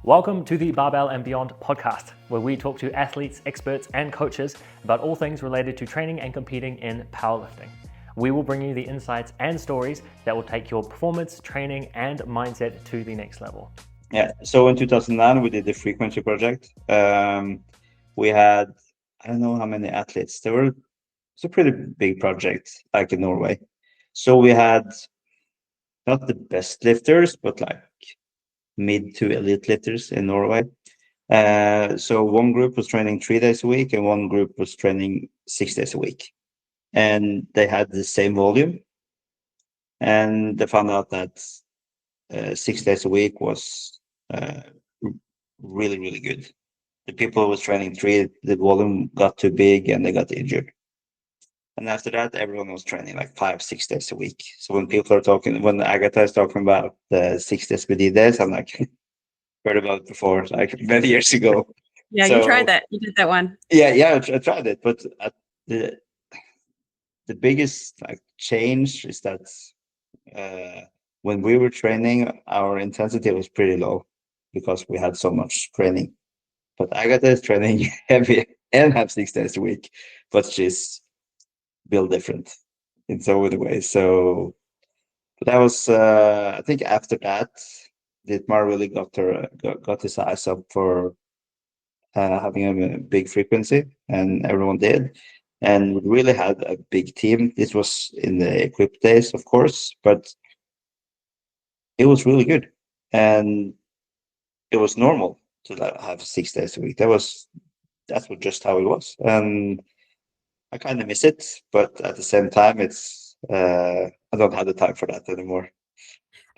Welcome to the Barbell and Beyond podcast, where we talk to athletes, experts, and coaches about all things related to training and competing in powerlifting. We will bring you the insights and stories that will take your performance, training, and mindset to the next level. Yeah, so in 2009, we did the frequency project. We had, I don't know how many athletes. It's a pretty big project, like in Norway. So we had not the best lifters, but like mid to elite lifters in Norway. So one group was training 3 days a week and one group was training 6 days a week. And they had the same volume. And they found out that 6 days a week was really, really good. The people who was training 3, the volume got too big and they got injured. And after that, everyone was training like 5-6 days a week. So when Agatha is talking about the 6 SPD days, I'm like, heard about it before, like many years ago. Yeah, so, you tried that. You did that one. Yeah, I tried it. But the biggest change is that when we were training, our intensity was pretty low because we had so much training. But Agatha is training heavy and have 6 days a week, but she's built different in so many ways. So that was, I think after that, Dietmar really got his eyes up for having a big frequency, and everyone did. And we really had a big team. This was in the equipped days, of course, but it was really good. And it was normal to have 6 days a week. That's just how it was. And I kind of miss it, but at the same time, it's I don't have the time for that anymore.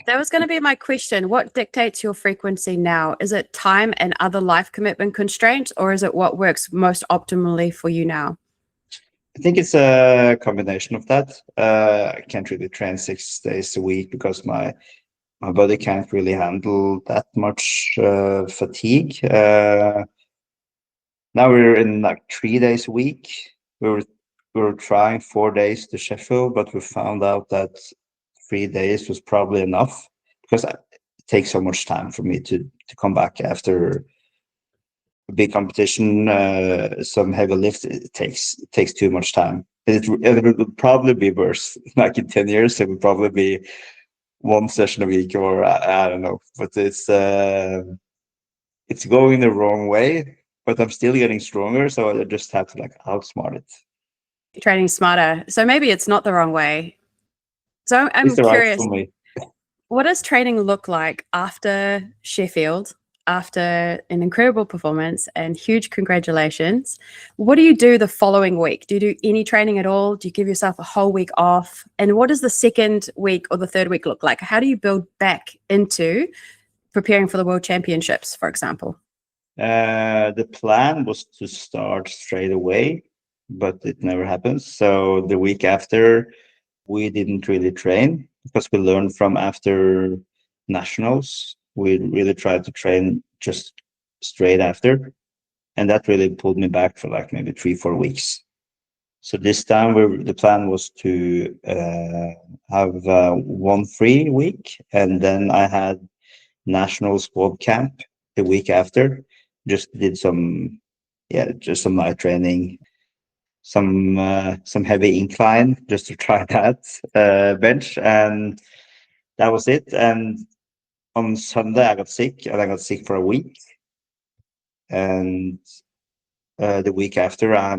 That was going to be my question. What dictates your frequency now? Is it time and other life commitment constraints, or is it what works most optimally for you now? I think it's a combination of that. I can't really train 6 days a week because my body can't really handle that much fatigue. Now we're in like 3 days a week. We were trying 4 days to Sheffield, but we found out that 3 days was probably enough because it takes so much time for me to come back after a big competition, some heavy lift. It takes too much time. It would probably be worse. Like in 10 years, it would probably be one session a week, or I don't know. But it's going the wrong way. But I'm still getting stronger, so I just have to outsmart it. Training smarter. So maybe it's not the wrong way. So I'm curious, right, what does training look like after Sheffield, after an incredible performance and huge congratulations? What do you do the following week? Do you do any training at all? Do you give yourself a whole week off? And what does the second week or the third week look like? How do you build back into preparing for the World Championships, for example? The plan was to start straight away, but it never happens. So the week after, we didn't really train because we learned from after nationals. We really tried to train just straight after. And that really pulled me back for maybe 3-4 weeks. So this time the plan was to have 1 free week. And then I had national squad camp the week after. Just did some light training, some heavy incline just to try that bench, and that was it. And on Sunday I got sick, and I got sick for a week. And the week after, I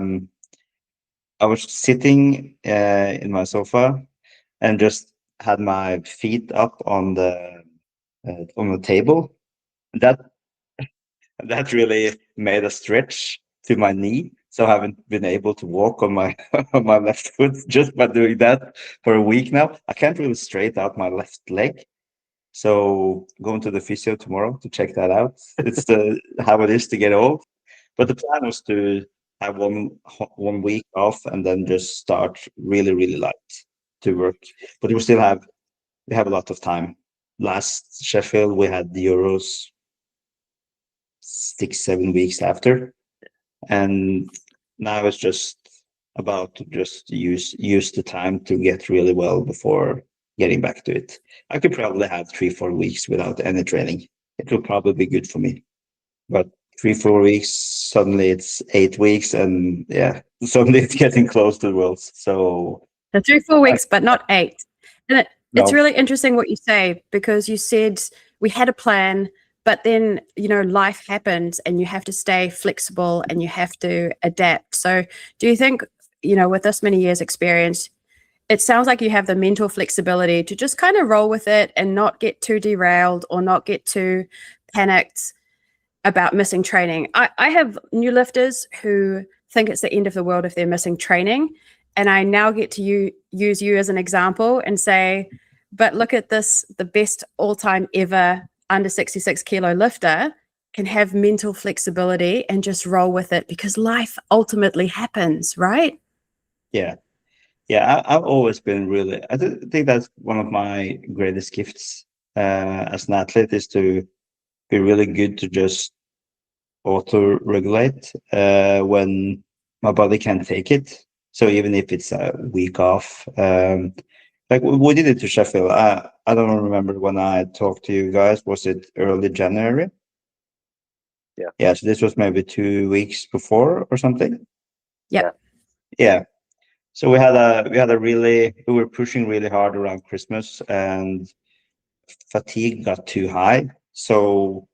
was sitting in my sofa and just had my feet up on the table. That really made a stretch to my knee. So I haven't been able to walk on my on my left foot just by doing that for a week now. I can't really straight out my left leg. So going to the physio tomorrow to check that out. It's how it is to get old. But the plan was to have one week off and then just start really, really light to work. But we have a lot of time. Last Sheffield, we had the Euros 6-7 weeks after, and now it's just about to just use the time to get really well before getting back to it. I could probably have 3-4 weeks without any training. it will probably be good for me. But 3-4 weeks, suddenly it's 8 weeks, and yeah, suddenly it's getting close to the worlds. So the 3-4 weeks, but not 8. And it's no, really interesting what you say, because you said we had a plan, but then, you know, life happens and you have to stay flexible and you have to adapt. So do you think, you know, with this many years experience, it sounds like you have the mental flexibility to just kind of roll with it and not get too derailed or not get too panicked about missing training? I have new lifters who think it's the end of the world if they're missing training. And I now get to use you as an example and say, but look at this, the best all-time ever under 66 kilo lifter can have mental flexibility and just roll with it, because life ultimately happens, right? yeah. Yeah, I've always been really, think that's one of my greatest gifts as an athlete, is to be really good to just auto-regulate when my body can't take it. So even if it's a week off, like we did it to Sheffield. I don't remember when I talked to you guys. Was it early January? Yeah. Yeah, so this was maybe 2 weeks before or something. Yep. Yeah. So we were pushing really hard around Christmas, and fatigue got too high. So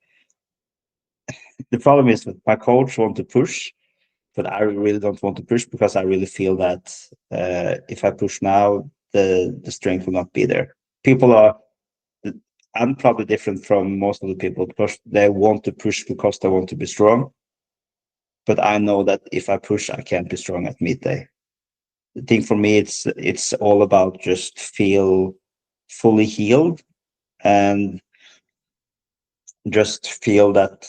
the problem is that my coach wants to push, but I really don't want to push, because I really feel that if I push now, the strength will not be there. I'm probably different from most of the people, because they want to push because they want to be strong. But I know that if I push, I can't be strong at meet day. The thing for me, it's all about just feel fully healed and just feel that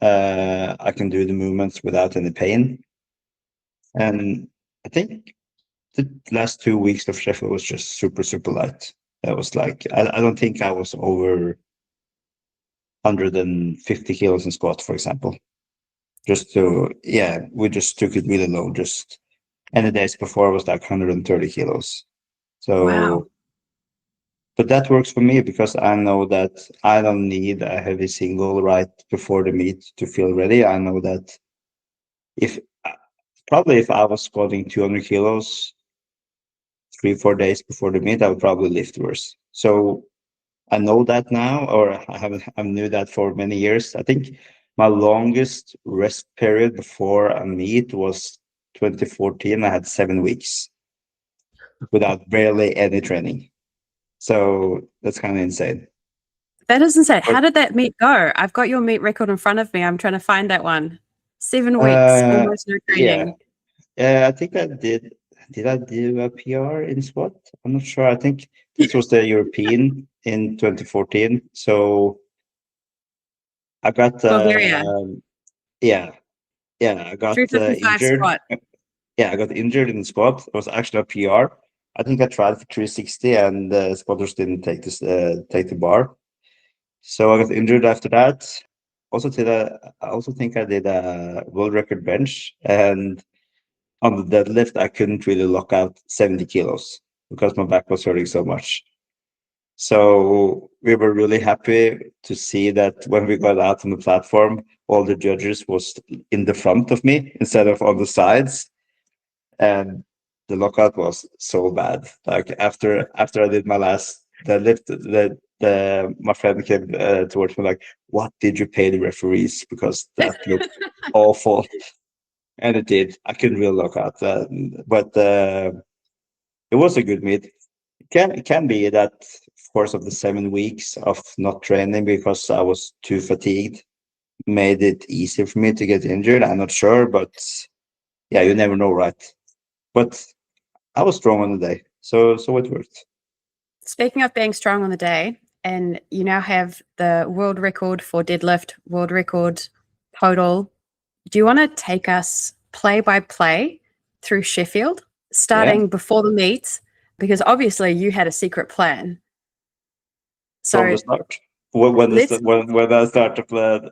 I can do the movements without any pain. And I think the last 2 weeks of Sheffield was just super, super light. That was like, I don't think I was over 150 kilos in squat, for example. We just took it really low. And the days before was like 130 kilos. So, Wow. but that works for me, because I know that I don't need a heavy single right before the meet to feel ready. I know that if I was squatting 200 kilos 3-4 days before the meet, I would probably lift worse. So I know that now, or I knew that for many years. I think my longest rest period before a meet was 2014. I had 7 weeks without barely any training. So that's kind of insane. That is insane. How did that meet go? I've got your meet record in front of me. I'm trying to find that one. 7 weeks, almost no training. Yeah, I think I did. Did I do a PR in squat? I'm not sure. I think this was the European in 2014. So I got Bulgaria. I got 355 injured. squat. Yeah, I got injured in the squat. It was actually a PR. I think I tried for 360, and the squatters didn't take the bar. So I got injured after that. I also think I did a world record bench, and on the deadlift, I couldn't really lock out 70 kilos because my back was hurting so much. So we were really happy to see that when we got out on the platform, all the judges was in the front of me instead of on the sides. And the lockout was so bad. Like after I did my last deadlift, my friend came towards me like, "What did you pay the referees? Because that looked awful." And it did. I couldn't really lock out, but it was a good meet. It can be that, of course, of the 7 weeks of not training because I was too fatigued, made it easier for me to get injured. I'm not sure, but yeah, you never know, right? But I was strong on the day, so it worked. Speaking of being strong on the day, and you now have the world record for deadlift, world record total. Do you want to take us play by play through Sheffield, starting before the meet? Because obviously you had a secret plan. So from the start, when I start to plan,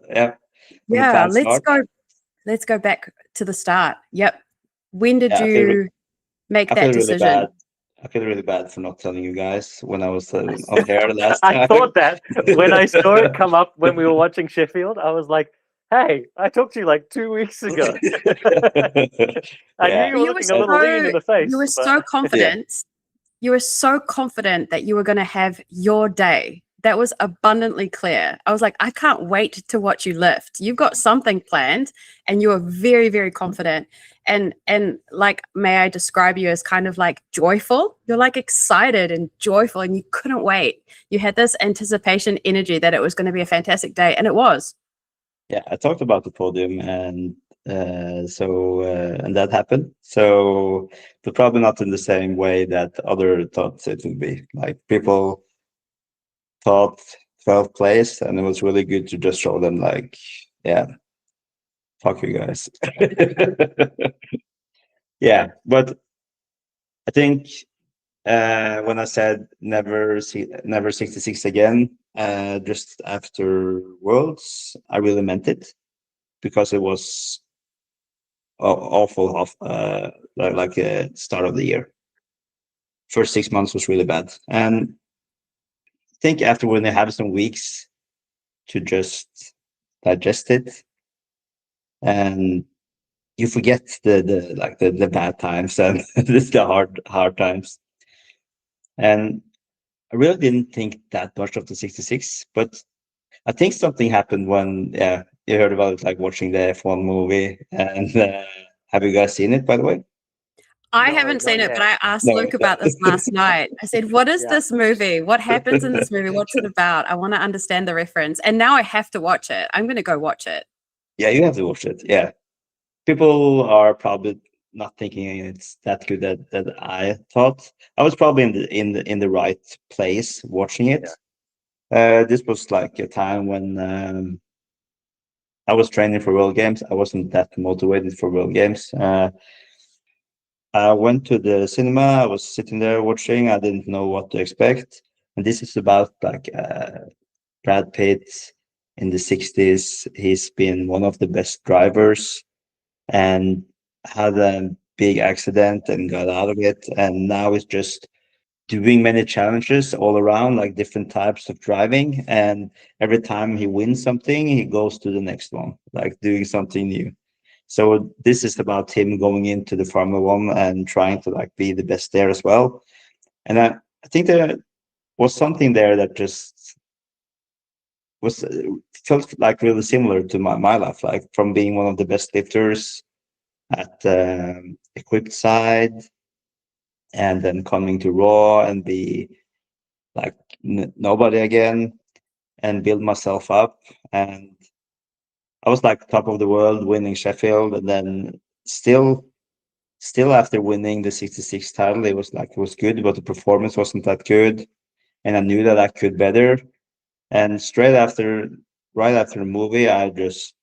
let's go back to the start. Yep. When did Yeah, you make I that feel really decision? bad. I feel really bad for not telling you guys when I was on here last I time. thought that when I saw it come up when we were watching Sheffield, I was like, hey, I talked to you like 2 weeks ago. I knew Yeah. you were You were looking a little lean in the face. you were but- so confident. You were so confident that you were going to have your day. That was abundantly clear. I was like, I can't wait to watch you lift. You've got something planned, and you are very, very confident. And like, may I describe you as kind of like joyful? You're like excited and joyful, and you couldn't wait. You had this anticipation energy that it was going to be a fantastic day, and it was. Yeah, I talked about the podium, and and that happened. So, but probably not in the same way that other thought it would be. Like people thought 12th place, and it was really good to just show them, like, yeah, fuck you guys. Yeah, but I think when I said never 66 again, just after Worlds, I really meant it, because it was awful off like start of the year. First 6 months was really bad, and I think after when they have some weeks to just digest it, and you forget the bad times and the hard times. And I really didn't think that much of the 66, but I think something happened when, yeah, you heard about it, like watching the F1 movie. And have you guys seen it, by the way? I No, haven't seen not it, but yet. I asked No. Luke about this last night. I said, what is Yeah. this movie? What happens in this movie? What's it about? I want to understand the reference. And now I have to watch it. I'm going to go watch it. Yeah, you have to watch it. Yeah. People are probably not thinking it's that good that I thought. I was probably in the right place watching it. This was like a time when I was training for World Games. I wasn't that motivated for World Games. I went to the cinema. I was sitting there watching. I didn't know what to expect. And this is about like Brad Pitt in the 60s. He's been one of the best drivers and had a big accident and got out of it. And now he's just doing many challenges all around, like different types of driving. And every time he wins something, he goes to the next one, like doing something new. So this is about him going into the Formula One and trying to like be the best there as well. And I think there was something there that just was felt like really similar to my life, like from being one of the best lifters at equipped side, and then coming to Raw and be like nobody again, and build myself up. And I was like top of the world winning Sheffield, and then still after winning the 66 title, it was like it was good, but the performance wasn't that good, and I knew that I could better. And right after the movie, I just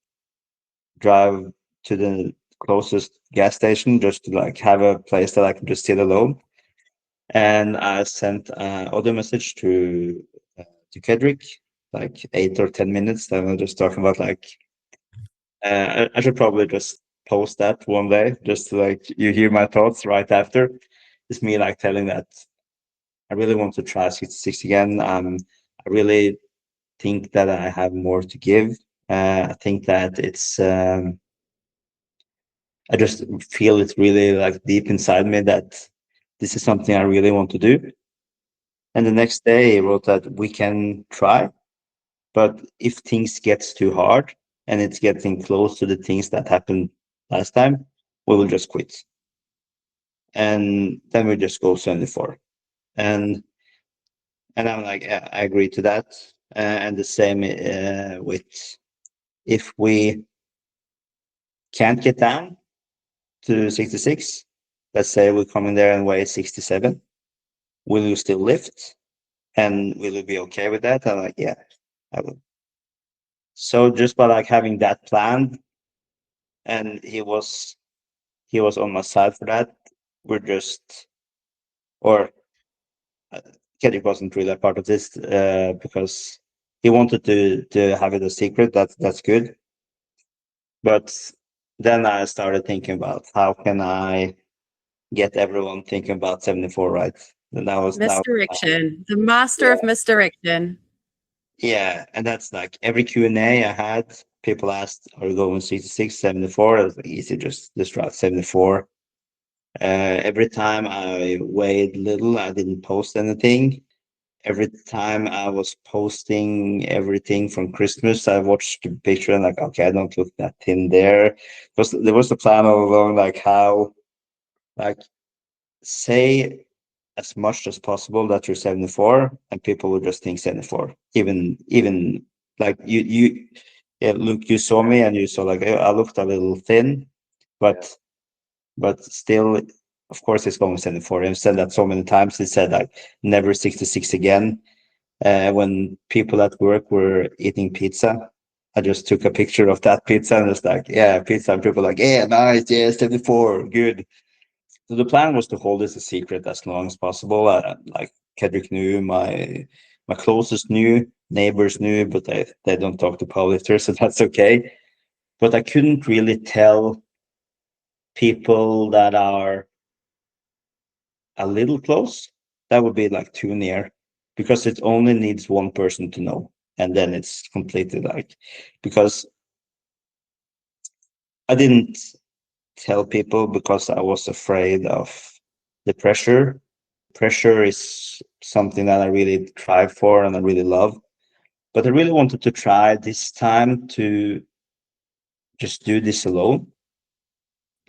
drive to the closest gas station just to like have a place that I can just sit alone. And I sent an audio message to Kedrick, like 8 or 10 minutes. Then we're just talking about like I should probably just post that one day, just to, like, you hear my thoughts right after. It's me like telling that I really want to try 66 again. I really think that I have more to give. I think that it's I just feel it really like deep inside me that this is something I really want to do. And the next day he wrote that we can try, but if things gets too hard and it's getting close to the things that happened last time, we will just quit. And then we just go 74. And I'm like, yeah, I agree to that. And the same with if we can't get down to 66, let's say we come in there and weigh 67, will you still lift? And will you be okay with that? I'm like, yeah, I will. So just by like having that plan, and he was on my side for that. We're just, or Kedrick wasn't really a part of this because he wanted to have it a secret. That's good. But then I started thinking about how can I get everyone thinking about 74, right? And that was Misdirection. The master of misdirection. yeah, and that's like every Q&A I had, people asked, are you going 66, 74? It was like, easy, just write 74. Every time I weighed little, I didn't post anything. Every time I was posting everything from Christmas, I watched the picture and like, okay, I don't look that thin there. Because there was a plan all along, like how, like, say as much as possible that you're 74, and people will just think 74. Even like yeah, look, you saw me and you saw like I looked a little thin, but still, of course, it's going 74. I've said that so many times. He said like never 66 again. When people at work were eating pizza, I just took a picture of that pizza and it's like, yeah, pizza. And people like, yeah, nice, yeah, 74, good. So the plan was to hold this a secret as long as possible. Like Kedrick knew, my closest knew, neighbors knew, but they don't talk to powerlifters, so that's okay. But I couldn't really tell people that are a little close. That would be like too near, because it only needs one person to know, and then it's completely like, because I didn't tell people because I was afraid of the pressure. Pressure is something that I really strive for and I really love. But I really wanted to try this time to just do this alone.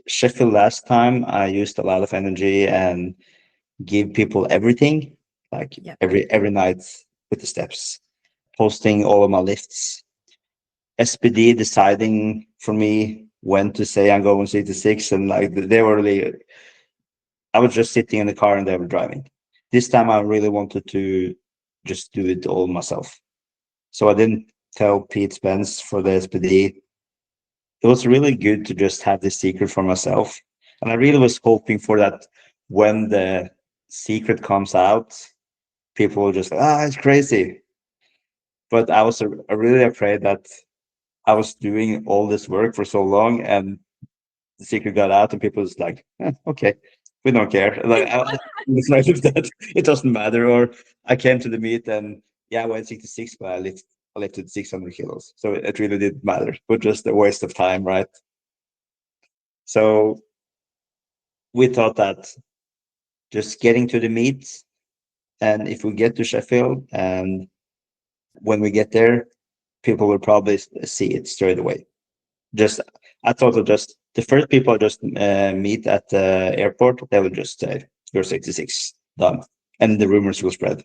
Sheffield last time, I used a lot of energy and give people everything, like Yep. every night with the steps, posting all of my lifts. SPD deciding for me when to say I'm going 66, and like they were really, I was just sitting in the car and they were driving. This time I really wanted to just do it all myself. So I didn't tell Pete Spence for the SPD. It was really good to just have this secret for myself. And I really was hoping for that when the secret comes out, people will just, it's crazy. But I was really afraid that I was doing all this work for so long and the secret got out and people was like, okay, we don't care. Like, it's like that it doesn't matter. Or I came to the meet and yeah, I weighed 66, but I lifted 600 kilos. So it really didn't matter, but just a waste of time, right? So we thought that just getting to the meet, and if we get to Sheffield and when we get there, people will probably see it straight away. Just, I thought of just the first people I just meet at the airport, they will just say, you're 66, done. And the rumors will spread.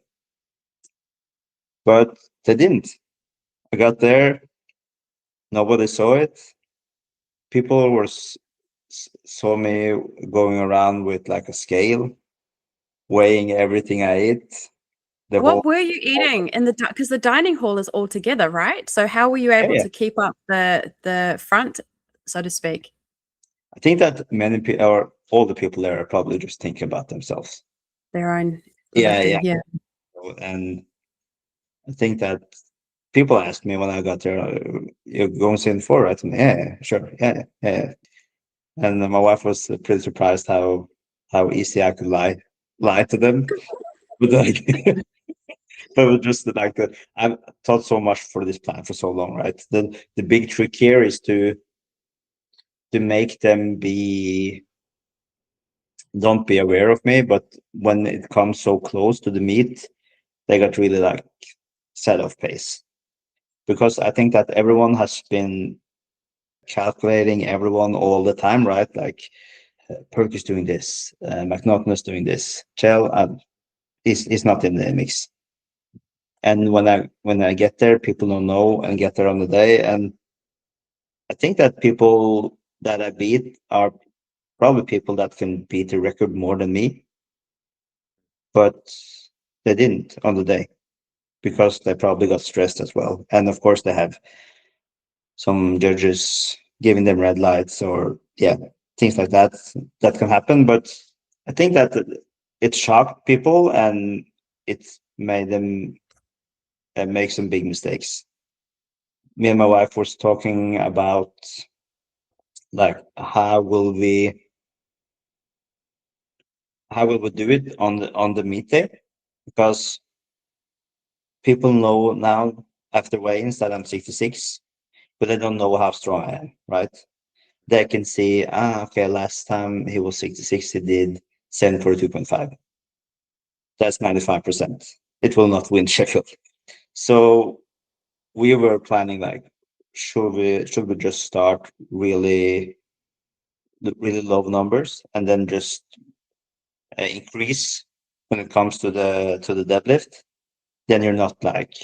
But they didn't. I got there, nobody saw it. People saw me going around with like a scale, weighing everything I ate. What were you eating in the, because the dining hall is all together, right? So how were you able to keep up the front, so to speak? I think that many people, or all the people there, are probably just thinking about themselves. Their own Yeah. And I think that people asked me when I got there, you're going 74, right? And yeah, sure, yeah. And my wife was pretty surprised how easy I could lie to them. But like, but it was just like that. I've thought so much for this plan for so long, right? The big trick here is to make them don't be aware of me, but when it comes so close to the meet, they got really like set off pace. Because I think that everyone has been calculating everyone all the time, right? Like Perk is doing this, McNaughton is doing this, Kjell is not in the mix. And when I get there, people don't know and get there on the day. And I think that people that I beat are probably people that can beat the record more than me, but they didn't on the day because they probably got stressed as well. And of course, they have some judges giving them red lights or things like that can happen. But I think that it shocked people and it made them make some big mistakes. Me and my wife was talking about like how will we how we would do it on the meet day, because people know now after weigh-ins that I'm 66, but they don't know how strong I am, right? They can see, okay, last time he was 66, he did 742.5. That's 95%. It will not win Sheffield. So we were planning like, should we just start really low numbers and then just increase when it comes to the deadlift? Then you're not like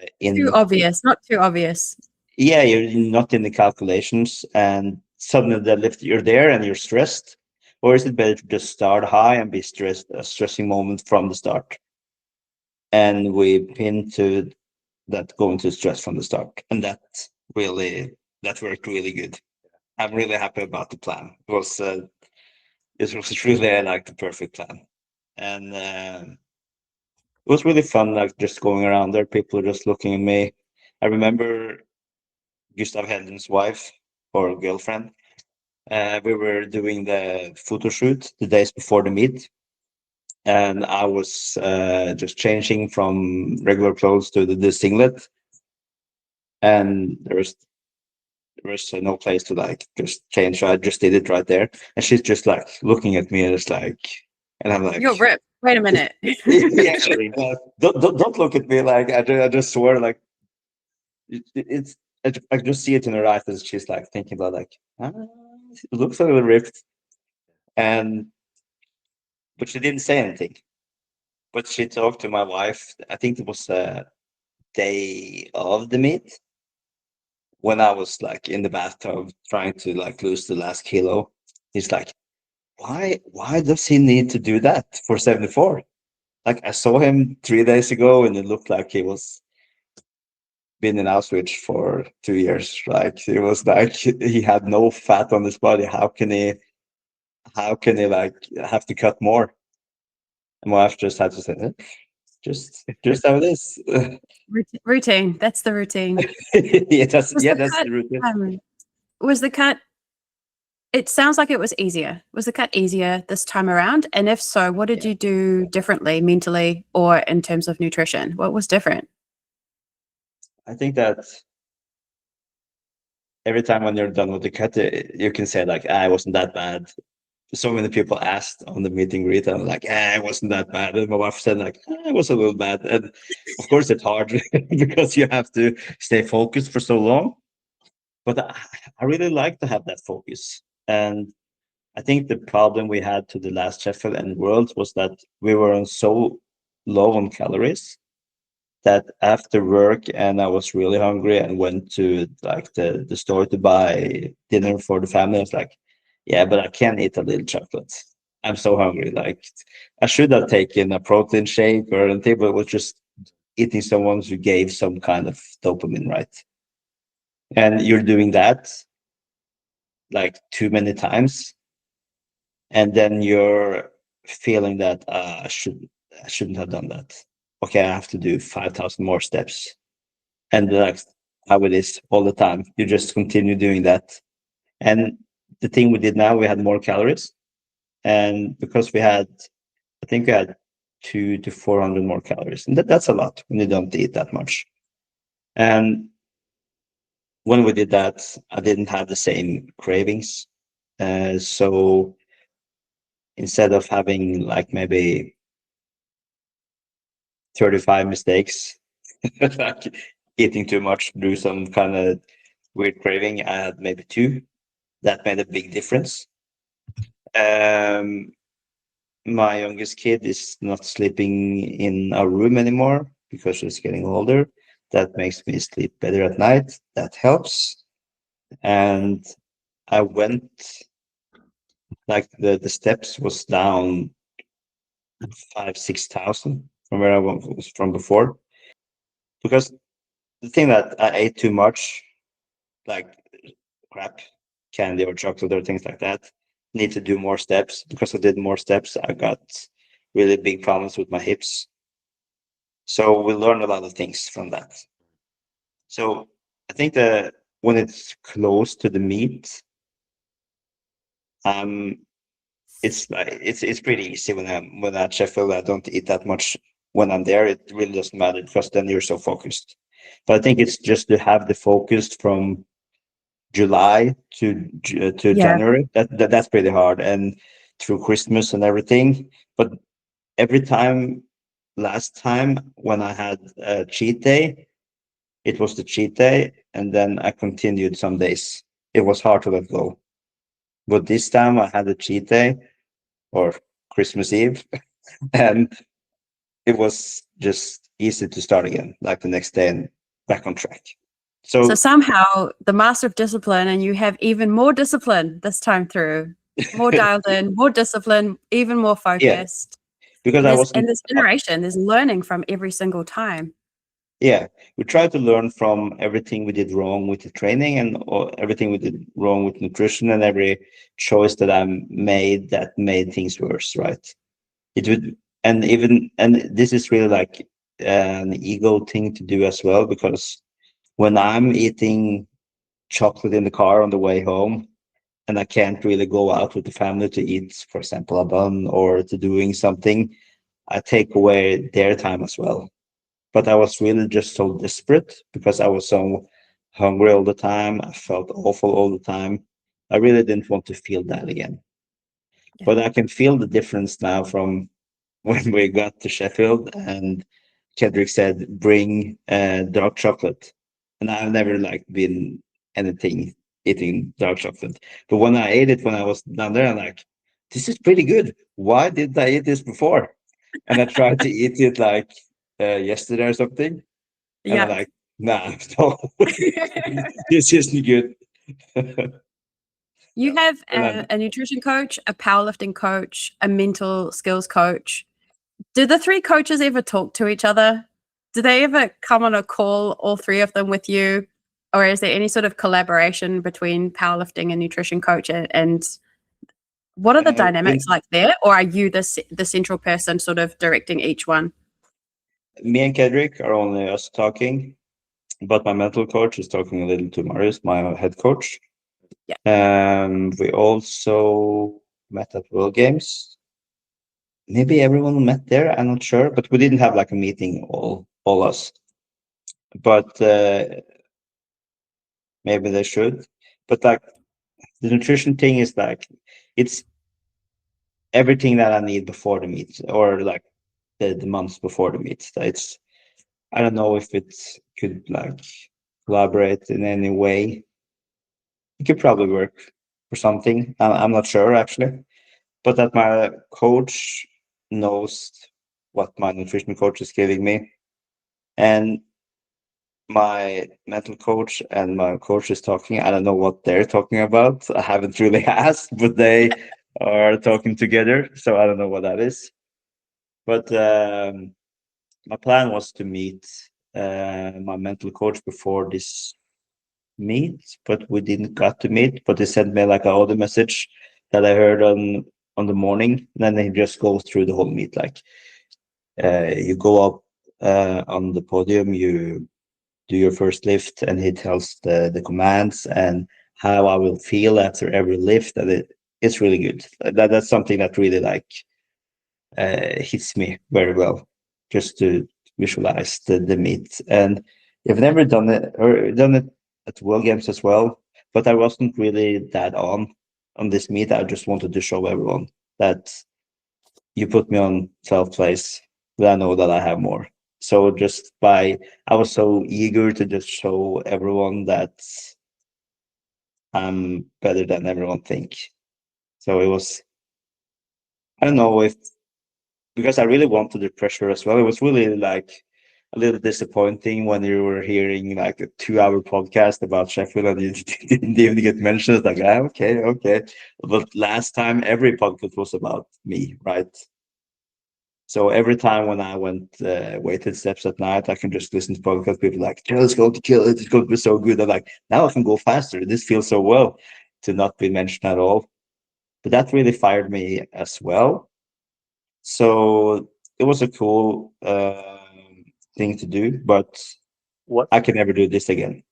Too in obvious, not too obvious. yeah, you're not in the calculations, and suddenly the lift you're there and you're stressed. Or is it better to just start high and be stressed, a stressing moment from the start? And we pin to that going to stress from the start, and that worked really good. I'm really happy about the plan. It was really like the perfect plan, and it was really fun, like just going around there. People are just looking at me. I remember Gustav Heldens wife or girlfriend. We were doing the photo shoot the days before the meet, and I was just changing from regular clothes to the singlet, and there was no place to like just change. So I just did it right there, and she's just like looking at me, and it's like, and I'm like, You're ripped. Wait a minute. actually, no, don't look at me like I just swear like it's. I just see it in her eyes that she's like thinking about like, it looks a little ripped, and but she didn't say anything. But she talked to my wife. I think it was the day of the meet when I was like in the bathtub trying to like lose the last kilo. He's like, why does he need to do that for 74? Like I saw him 3 days ago and it looked like he was been in Auschwitz for 2 years. Like it was like he had no fat on his body. How can he like have to cut more? And my wife just had to say, just how it is. Routine. That's the routine. That's Was that's cut, the routine. was the cut, it sounds like it was easier. Was the cut easier this time around? And if so, what did you do differently mentally or in terms of nutrition? What was different? I think that every time when you're done with the cut, you can say like, it wasn't that bad. So many people asked on the meeting greet, and I'm like, it wasn't that bad. And my wife said like, it was a little bad. And of course it's hard because you have to stay focused for so long. But I really like to have that focus. And I think the problem we had to the last Sheffield and Worlds was that we were on so low on calories that after work and I was really hungry and went to like the store to buy dinner for the family. I was like, yeah, but I can't eat a little chocolate. I'm so hungry. Like I should have taken a protein shake or anything, but it was just eating someone who gave some kind of dopamine, right? And you're doing that like too many times, and then you're feeling that I shouldn't have done that. Okay, I have to do 5,000 more steps, and that's how it is all the time. You just continue doing that, and the thing we did now, we had more calories, and because I think we had 200 to 400 more calories, and that's a lot when you don't eat that much. And when we did that, I didn't have the same cravings, so instead of having like maybe 35 mistakes, like eating too much, do some kind of weird craving, I had maybe two. That made a big difference. Um, my youngest kid is not sleeping in our room anymore because she's getting older. That makes me sleep better at night. That helps. And I went like the steps was down 5,000 to 6,000 from where I was from before, because the thing that I ate too much, like crap, candy or chocolate or things like that, need to do more steps. Because I did more steps, I got really big problems with my hips. So we learned a lot of things from that. So I think that when it's close to the meet, I'm it's like it's pretty easy when I'm at Sheffield. I don't eat that much when I'm there. It really doesn't matter because then you're so focused. But I think it's just to have the focus from July to Yeah. January. That's pretty hard, and through Christmas and everything. But every time, last time when I had a cheat day, it was the cheat day, and then I continued some days. It was hard to let go. But this time I had a cheat day or Christmas Eve, and it was just easy to start again, like the next day and back on track. So So somehow the master of discipline, and you have even more discipline this time through, more dialed in, more discipline, even more yeah, focused. because I wasn't. And there's iteration, there's learning from every single time. Yeah, we try to learn from everything we did wrong with the training and everything we did wrong with nutrition and every choice that I made that made things worse, right? It would, and this is really like an ego thing to do as well, because when I'm eating chocolate in the car on the way home and I can't really go out with the family to eat, for example, a bun or to doing something, I take away their time as well. But I was really just so desperate because I was so hungry all the time. I felt awful all the time. I really didn't want to feel that again. Yeah. But I can feel the difference now from when we got to Sheffield and Kendrick said, bring dark chocolate. And I've never like been anything eating dark chocolate. But when I ate it when I was down there, I'm like, this is pretty good. Why didn't I eat this before? And I tried to eat it like yesterday or something. And I'm Yeah. like, nah, no, this isn't good. You have And then a nutrition coach, a powerlifting coach, a mental skills coach. Do the three coaches ever talk to each other? Do they ever come on a call, all three of them with you? Or is there any sort of collaboration between powerlifting and nutrition coach? And what are the dynamics like there? Or are you the central person sort of directing each one? me and Kendrick are only us talking, but my mental coach is talking a little to Marius, my head coach. Yeah. We also met at World Games. Maybe everyone met there. I'm not sure, but we didn't have like a meeting all us. But maybe they should. But like the nutrition thing is like it's everything that I need before the meet, or like the months before the meet. It's I don't know if it could like collaborate in any way. It could probably work for something. I'm not sure actually, but that my coach knows what my nutrition coach is giving me, and my mental coach and my coach is talking. I don't know what they're talking about. I haven't really asked, but they are talking together. So I don't know what that is. But my plan was to meet my mental coach before this meet, but we didn't got to meet. But they sent me like a audio message that I heard on the morning. And then they just go through the whole meet. Like you go up on the podium, you do your first lift, and he tells the commands and how I will feel after every lift. And it's really good. That's something that really like hits me very well, just to visualize the meet. And I've never done it or done it at World Games as well, but I wasn't really that on this meet. I just wanted to show everyone that you put me on 12th place, but I know that I have more. So I was so eager to just show everyone that I'm better than everyone think. So it was, I don't know if, because I really wanted the pressure as well. It was really like a little disappointing when you were hearing like a 2-hour podcast about Sheffield and you didn't even get mentioned. It's like, okay. But last time every podcast was about me, right? So every time when I went weighted steps at night, I can just listen to podcasts. People like, Kjell's going to kill it. It's going to be so good. I'm like, now I can go faster. This feels so well to not be mentioned at all. But that really fired me as well. So it was a cool thing to do, but What? I can never do this again.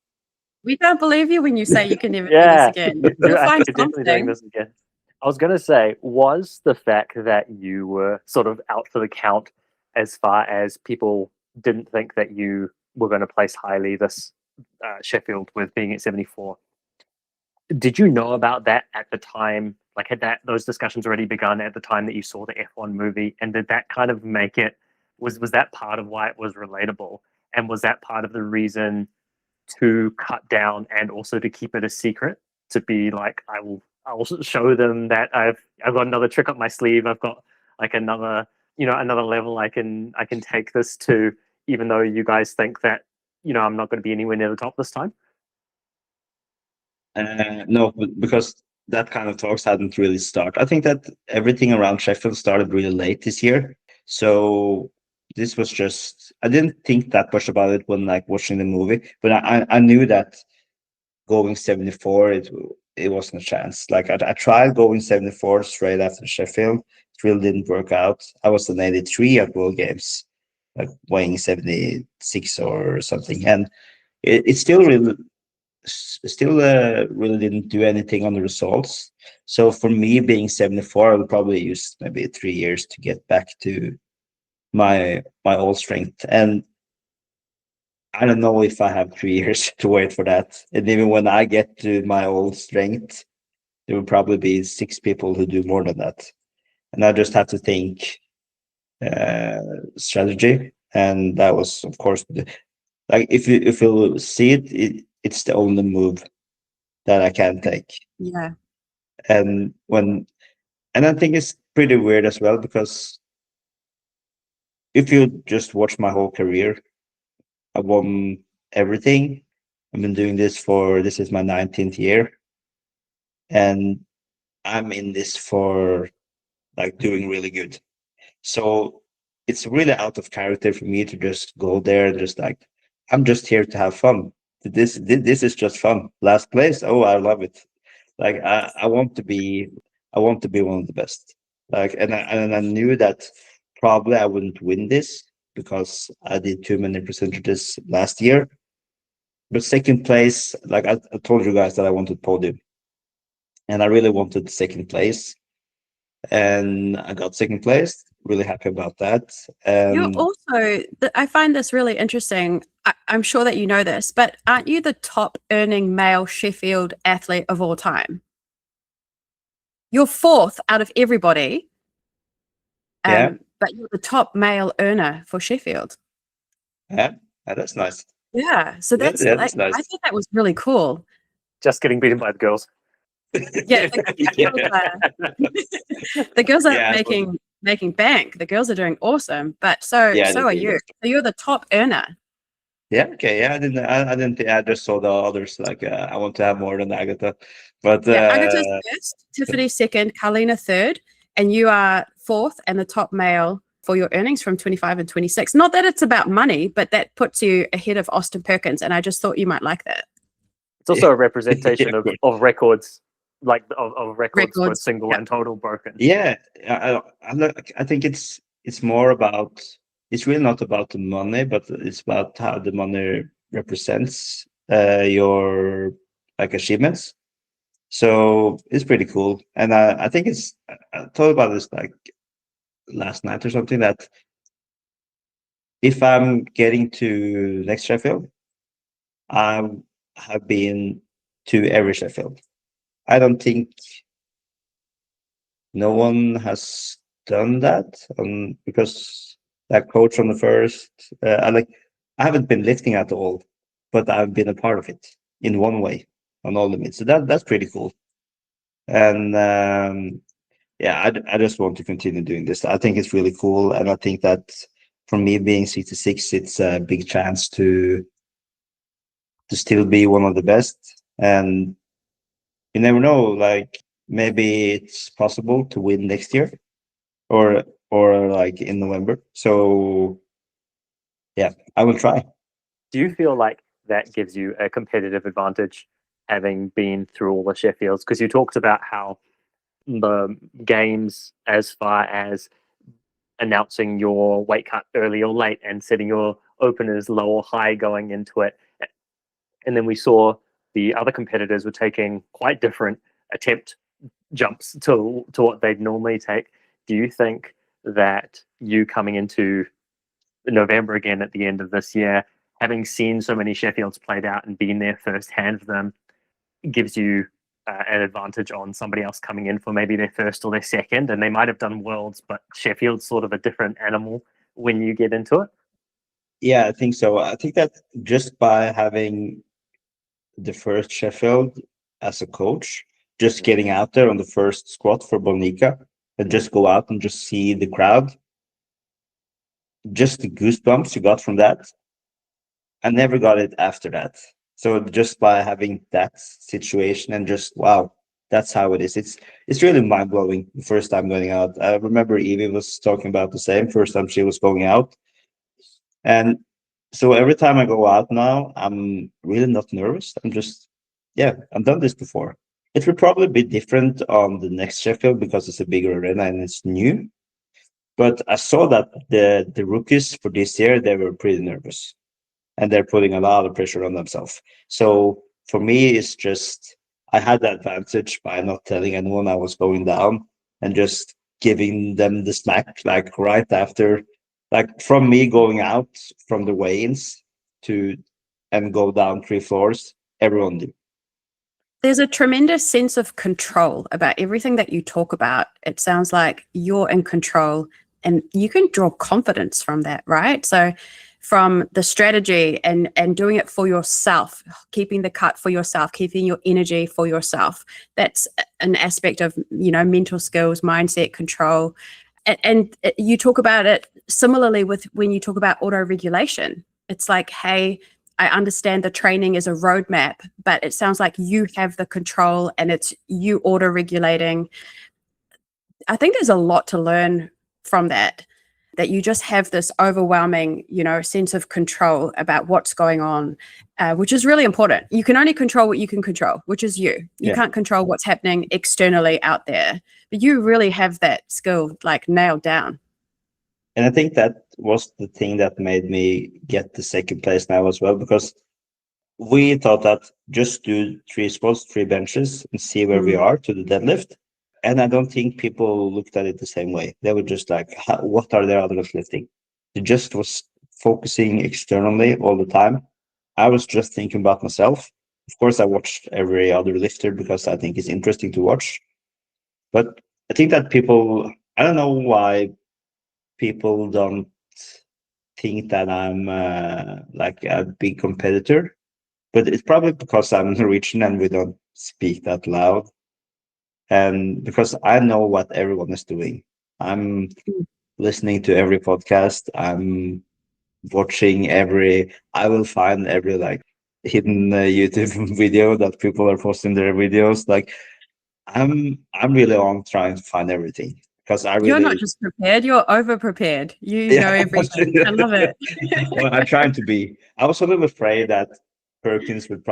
We don't believe you when you say you can never do this Yeah, again. you're You'll find actually definitely doing something. this again. I was going to say, was the fact that you were sort of out for the count as far as people didn't think that you were going to place highly this Sheffield with being at 74? Did you know about that at the time? Like, had those discussions already begun at the time that you saw the F1 movie? And did that kind of make it, was that part of why it was relatable? And was that part of the reason to cut down and also to keep it a secret? To be like, I'll show them that I've got another trick up my sleeve. I've got like another level I can take this to, even though you guys think that, I'm not going to be anywhere near the top this time. No, because that kind of talks hadn't really started. I think that everything around Sheffield started really late this year. So this was just, I didn't think that much about it when like watching the movie, but I knew that going 74, it wasn't a chance. Like I tried going 74 straight after Sheffield. It really didn't work out. I was an 83 at World Games, like weighing 76 or something. And it still really didn't do anything on the results. So for me, being 74, I would probably use maybe 3 years to get back to my old strength. And I don't know if I have 3 years to wait for that. And even when I get to my old strength, there will probably be 6 people who do more than that. And I just have to think strategy. And that was, of course, like if you see it, it's the only move that I can take. Yeah. And I think it's pretty weird as well, because if you just watch my whole career, I won everything. I've been doing this is my 19th year, and I'm in this for like doing really good. So it's really out of character for me to just go there and just like, I'm just here to have fun. This is just fun. Last place, oh, I love it. Like I want to be one of the best. Like and I knew that probably I wouldn't win this because I did too many percentages last year. But second place, like I told you guys that I wanted podium, and I really wanted second place, and I got second place. Really happy about that. You're also, I find this really interesting. I'm sure that you know this, but aren't you the top earning male Sheffield athlete of all time? You're fourth out of everybody. Yeah. But you're the top male earner for Sheffield. Yeah, that's nice. Yeah. So that's that's nice. I think that was really cool. Just getting beaten by the girls. Yeah. The girls are making bank. The girls are doing awesome. But so are you. So you're the top earner. Yeah. Okay. Yeah. I didn't. I just saw the others. Like I want to have more than Agatha, but Agatha's first, Tiffany second, Carlina third, and you are fourth and the top male for your earnings from 25 and 26. Not that it's about money, but that puts you ahead of Austin Perkins, and I just thought you might like that. It's also a representation of records, like of records for single and total broken. Yeah, I think it's more about, it's really not about the money, but it's about how the money represents your like achievements. So it's pretty cool, and I think I thought about this like last night or something, that if I'm getting to next Sheffield, I have been to every Sheffield. I don't think no one has done that, because that coach on the first, I haven't been lifting at all, but I've been a part of it in one way on all limits. So that's pretty cool. And I just want to continue doing this. I think it's really cool, and I think that for me being 66, it's a big chance to still be one of the best. And you never know, like maybe it's possible to win next year, or like in November. So yeah, I will try. Do you feel like that gives you a competitive advantage, having been through all the Sheffields? Because you talked about how the games, as far as announcing your weight cut early or late and setting your openers low or high going into it, and then we saw the other competitors were taking quite different attempt jumps to what they'd normally take. Do you think that you coming into November again at the end of this year, having seen so many Sheffields played out and been there firsthand for them, gives you an advantage on somebody else coming in for maybe their first or their second, and they might have done worlds, but Sheffield's sort of a different animal when you get into it? Yeah, I think so. I think that just by having the first Sheffield as a coach, just getting out there on the first squat for Bonica and just go out and just see the crowd, just the goosebumps you got from that. I never got it after that. So just by having that situation and just wow, that's how it is. It's really mind blowing the first time going out. I remember Evie was talking about the same first time she was going out. And so every time I go out now, I'm really not nervous. I'm just, yeah, I've done this before. It will probably be different on the next Sheffield because it's a bigger arena and it's new. But I saw that the rookies for this year, they were pretty nervous and they're putting a lot of pressure on themselves. So for me, it's just, I had the advantage by not telling anyone I was going down and just giving them the smack like right after, like from me going out from the weigh-ins to and go down 3 floors, everyone knew. There's a tremendous sense of control about everything that you talk about. It sounds like you're in control and you can draw confidence from that, right? So from the strategy and doing it for yourself, keeping the cut for yourself, keeping your energy for yourself. That's an aspect of, mental skills, mindset, control. And you talk about it similarly with when you talk about auto-regulation. It's like, hey, I understand the training is a roadmap, but it sounds like you have the control and it's you auto-regulating. I think there's a lot to learn from that you just have this overwhelming, sense of control about what's going on, which is really important. You can only control what you can control, which is you. You can't control what's happening externally out there, but you really have that skill like nailed down. And I think that was the thing that made me get the second place now as well, because we thought that just do 3 squats, 3 benches and see where we are to the deadlift. And I don't think people looked at it the same way. They were just like, what are their others lifting? They just was focusing externally all the time. I was just thinking about myself. Of course, I watched every other lifter because I think it's interesting to watch. But I think that people, I don't know why people don't think that I'm like a big competitor, but it's probably because I'm Norwegian and we don't speak that loud. And because I know what everyone is doing. I'm listening to every podcast. I'm watching I will find every like hidden YouTube video that people are posting their videos. Like I'm really on trying to find everything because You're not just prepared, you're over prepared. You know everything. I love it. Well, I'm trying to be. I was a little afraid that Perkins would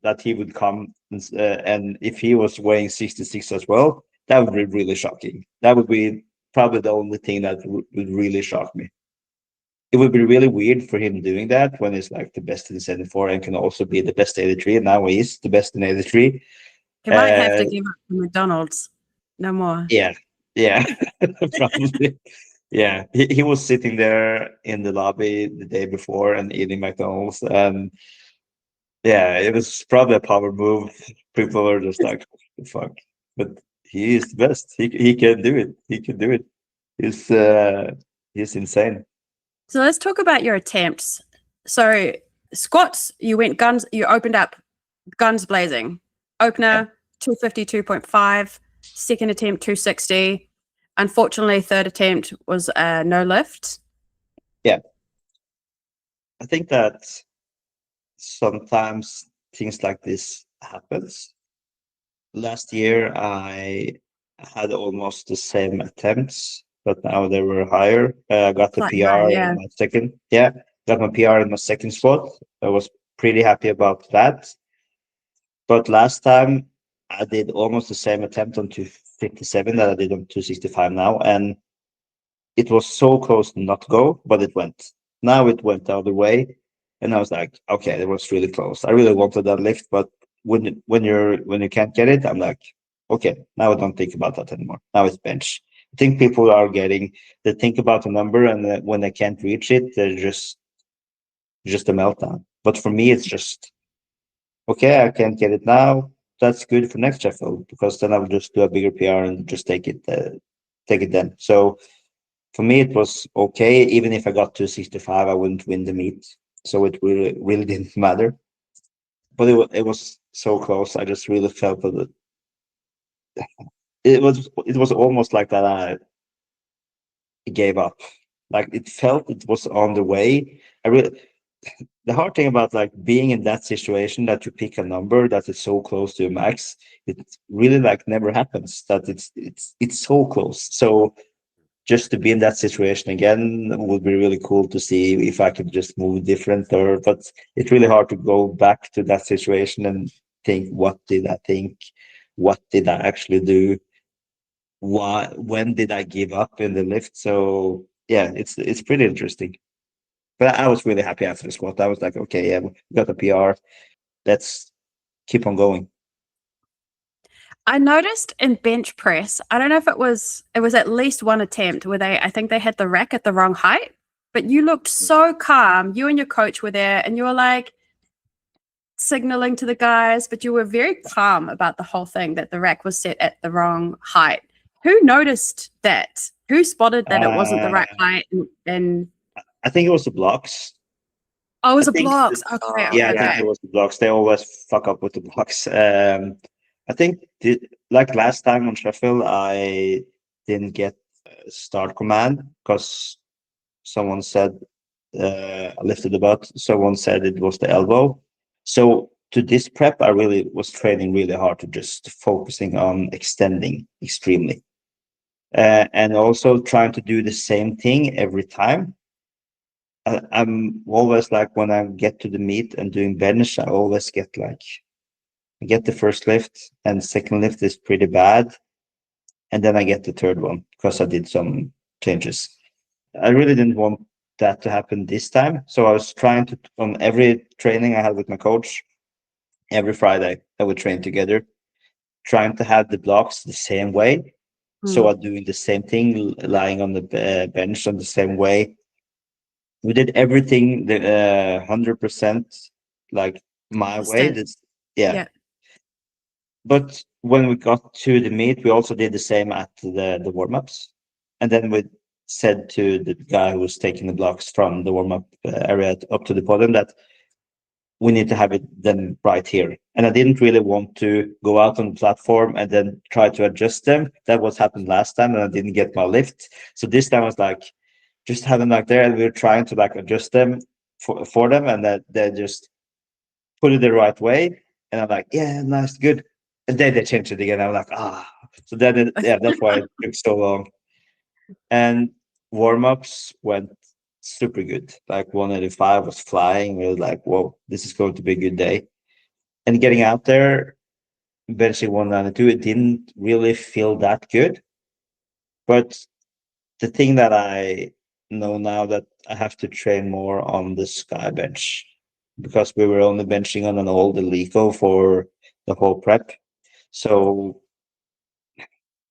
that he would come and if he was weighing 66 as well, that would be really shocking. That would be probably the only thing that would really shock me. It would be really weird for him doing that when he's like the best in 74 and can also be the best 83, and now he's the best in 83. He might have to give up to McDonald's. No more. Yeah, probably. Yeah, he was sitting there in the lobby the day before and eating McDonald's, and yeah, it was probably a power move. People were just like, "Fuck!" But he is the best. He can do it. He can do it. He's insane. So let's talk about your attempts. So squats, you went guns. You opened up guns blazing. Opener 252.5. Second attempt 260. Unfortunately, third attempt was no lift. Yeah, I think that sometimes things like this happens. Last year, I had almost the same attempts, but now they were higher. I got the PR in my second. Yeah, got my PR in my second spot. I was pretty happy about that. But last time, I did almost the same attempt on 257 that I did on 265 now, and it was so close to not go, but it went. Now it went the other way, and I was like, okay, it was really close. I really wanted that lift, but when you can't get it, I'm like, okay, now I don't think about that anymore. Now it's bench. I think people are they think about a number, and when they can't reach it, they're just a meltdown. But for me, it's just, okay, I can't get it now. That's good for next Sheffield, because then I'll just do a bigger PR and just take it then. So for me, it was okay. Even if I got to 65, I wouldn't win the meet. So it really didn't matter. But it was so close. I just really felt that it was almost like that I gave up. Like it felt it was on the way. The hard thing about like being in that situation, that you pick a number that is so close to your max, it really like never happens. That it's so close. So just to be in that situation again would be really cool to see if I could just move different, but it's really hard to go back to that situation and think, what did I think? What did I actually do? When did I give up in the lift? So yeah, it's pretty interesting. But I was really happy after the squat. I was like, okay, yeah, we got a PR. Let's keep on going. I noticed in bench press, I don't know if it was at least one attempt where I think they had the rack at the wrong height, but you looked so calm. You and your coach were there and you were like signaling to the guys, but you were very calm about the whole thing, that the rack was set at the wrong height. Who noticed that? Who spotted that it wasn't the right height? And I think it was the blocks. oh, it was a blocks. Okay. Yeah, I think it was the blocks. They always fuck up with the blocks. I think like last time on Sheffield, I didn't get start command because someone said I lifted the butt. Someone said it was the elbow. So to this prep, I really was training really hard to just focusing on extending extremely, and also trying to do the same thing every time. I'm always like, when I get to the meet and doing bench, I always get like, I get the first lift and second lift is pretty bad. And then I get the third one because I did some changes. I really didn't want that to happen this time. So I was trying to, on every training I had with my coach, every Friday, I would train together, trying to have the blocks the same way. So I'm doing the same thing, lying on the bench on the same way. We did everything the 100% like my way. Yeah. But when we got to the meet, we also did the same at the warm-ups. And then we said to the guy who was taking the blocks from the warm-up area up to the podium that we need to have them right here. And I didn't really want to go out on the platform and then try to adjust them. That was happened last time, and I didn't get my lift. So this time I was like, just have them like there, and we were trying to like adjust them for them, and that they just put it the right way. And I'm like, yeah, nice, good. And then they changed it again. I'm like, So then, that's why it took so long. And warm-ups went super good. Like 185 was flying. We were like, whoa, this is going to be a good day. And getting out there, benching 192, it didn't really feel that good. But the thing that I know now, that I have to train more on the sky bench, because we were only benching on an old Eleco for the whole prep. So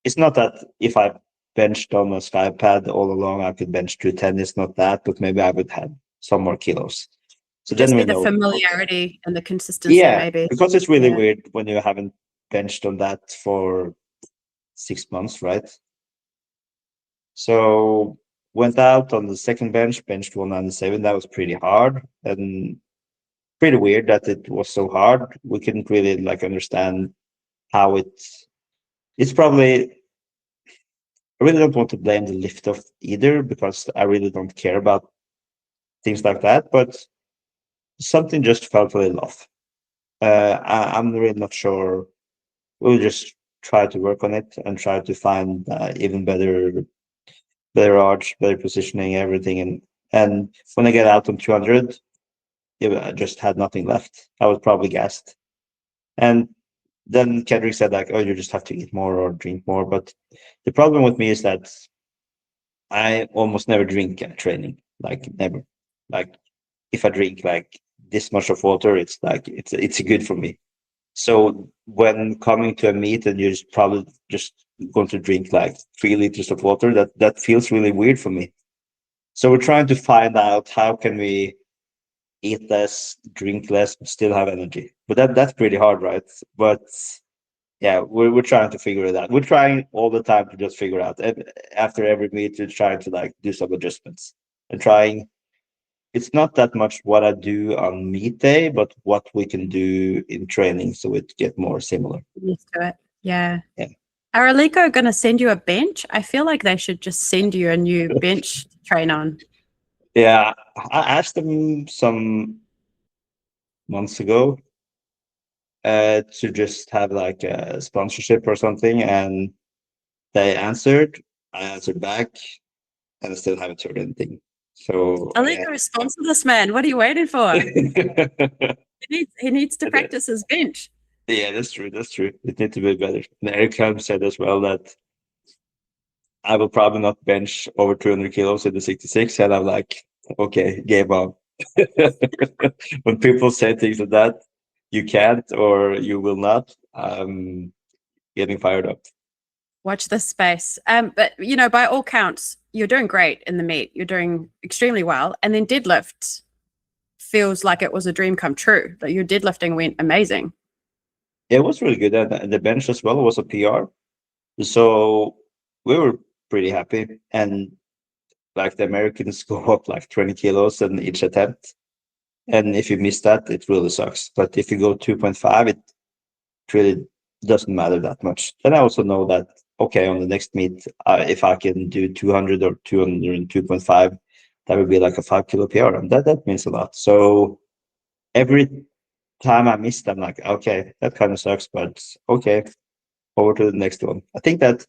it's not that if I benched on a sky pad all along, I could bench 210. It's not that, but maybe I would have some more kilos. So just then we the know familiarity and the consistency, maybe. Because it's really weird when you haven't benched on that for 6 months, right? So went out on the second bench, benched 197. That was pretty hard and pretty weird that it was so hard. We couldn't really like understand how it's probably, I really don't want to blame the lift off either, because I really don't care about things like that, but something just felt a little off. I'm really not sure. We'll just try to work on it and try to find even better arch, better positioning, everything. And when I get out on 200, I just had nothing left. I was probably gassed. And then Kendrick said like, oh, you just have to eat more or drink more. But the problem with me is that I almost never drink at training, like never. Like if I drink like this much of water, it's like it's good for me. So when coming to a meet and you're probably just going to drink like 3 liters of water, that feels really weird for me. So we're trying to find out how can we eat less, drink less, but still have energy. But that's pretty hard, right? But yeah, we're trying to figure it out. We're trying all the time to just figure out. After every meet, we're trying to like do some adjustments and trying. It's not that much what I do on meet day, but what we can do in training so it get more similar. Used to it. Yeah. Yeah. Are Alico going to send you a bench? I feel like they should just send you a new bench to train on. Yeah, I asked them some months ago to just have like a sponsorship or something, and they answered. I answered back, and I still haven't heard anything. So Alico, sponsor this man. What are you waiting for? He needs to practice his bench. Yeah, that's true. That's true. It needs to be better. And Eric Helm said as well that I will probably not bench over 200 kilos in the 66, and I'm like, okay, game on. When people say things like that, you can't or you will not. I'm getting fired up. Watch this space. But you know, by all counts, you're doing great in the meet. You're doing extremely well. And then deadlift feels like it was a dream come true. That your deadlifting went amazing. It was really good. And the bench as well was a PR. So we were pretty happy. And like the Americans go up like 20 kilos in each attempt. And if you miss that, it really sucks. But if you go 2.5, it really doesn't matter that much. Then I also know that, okay, on the next meet, if I can do 200 or 202.5, that would be like a 5 kilo PR. And that means a lot. So every time I miss, I'm like, okay, that kind of sucks, but okay, over to the next one. I think that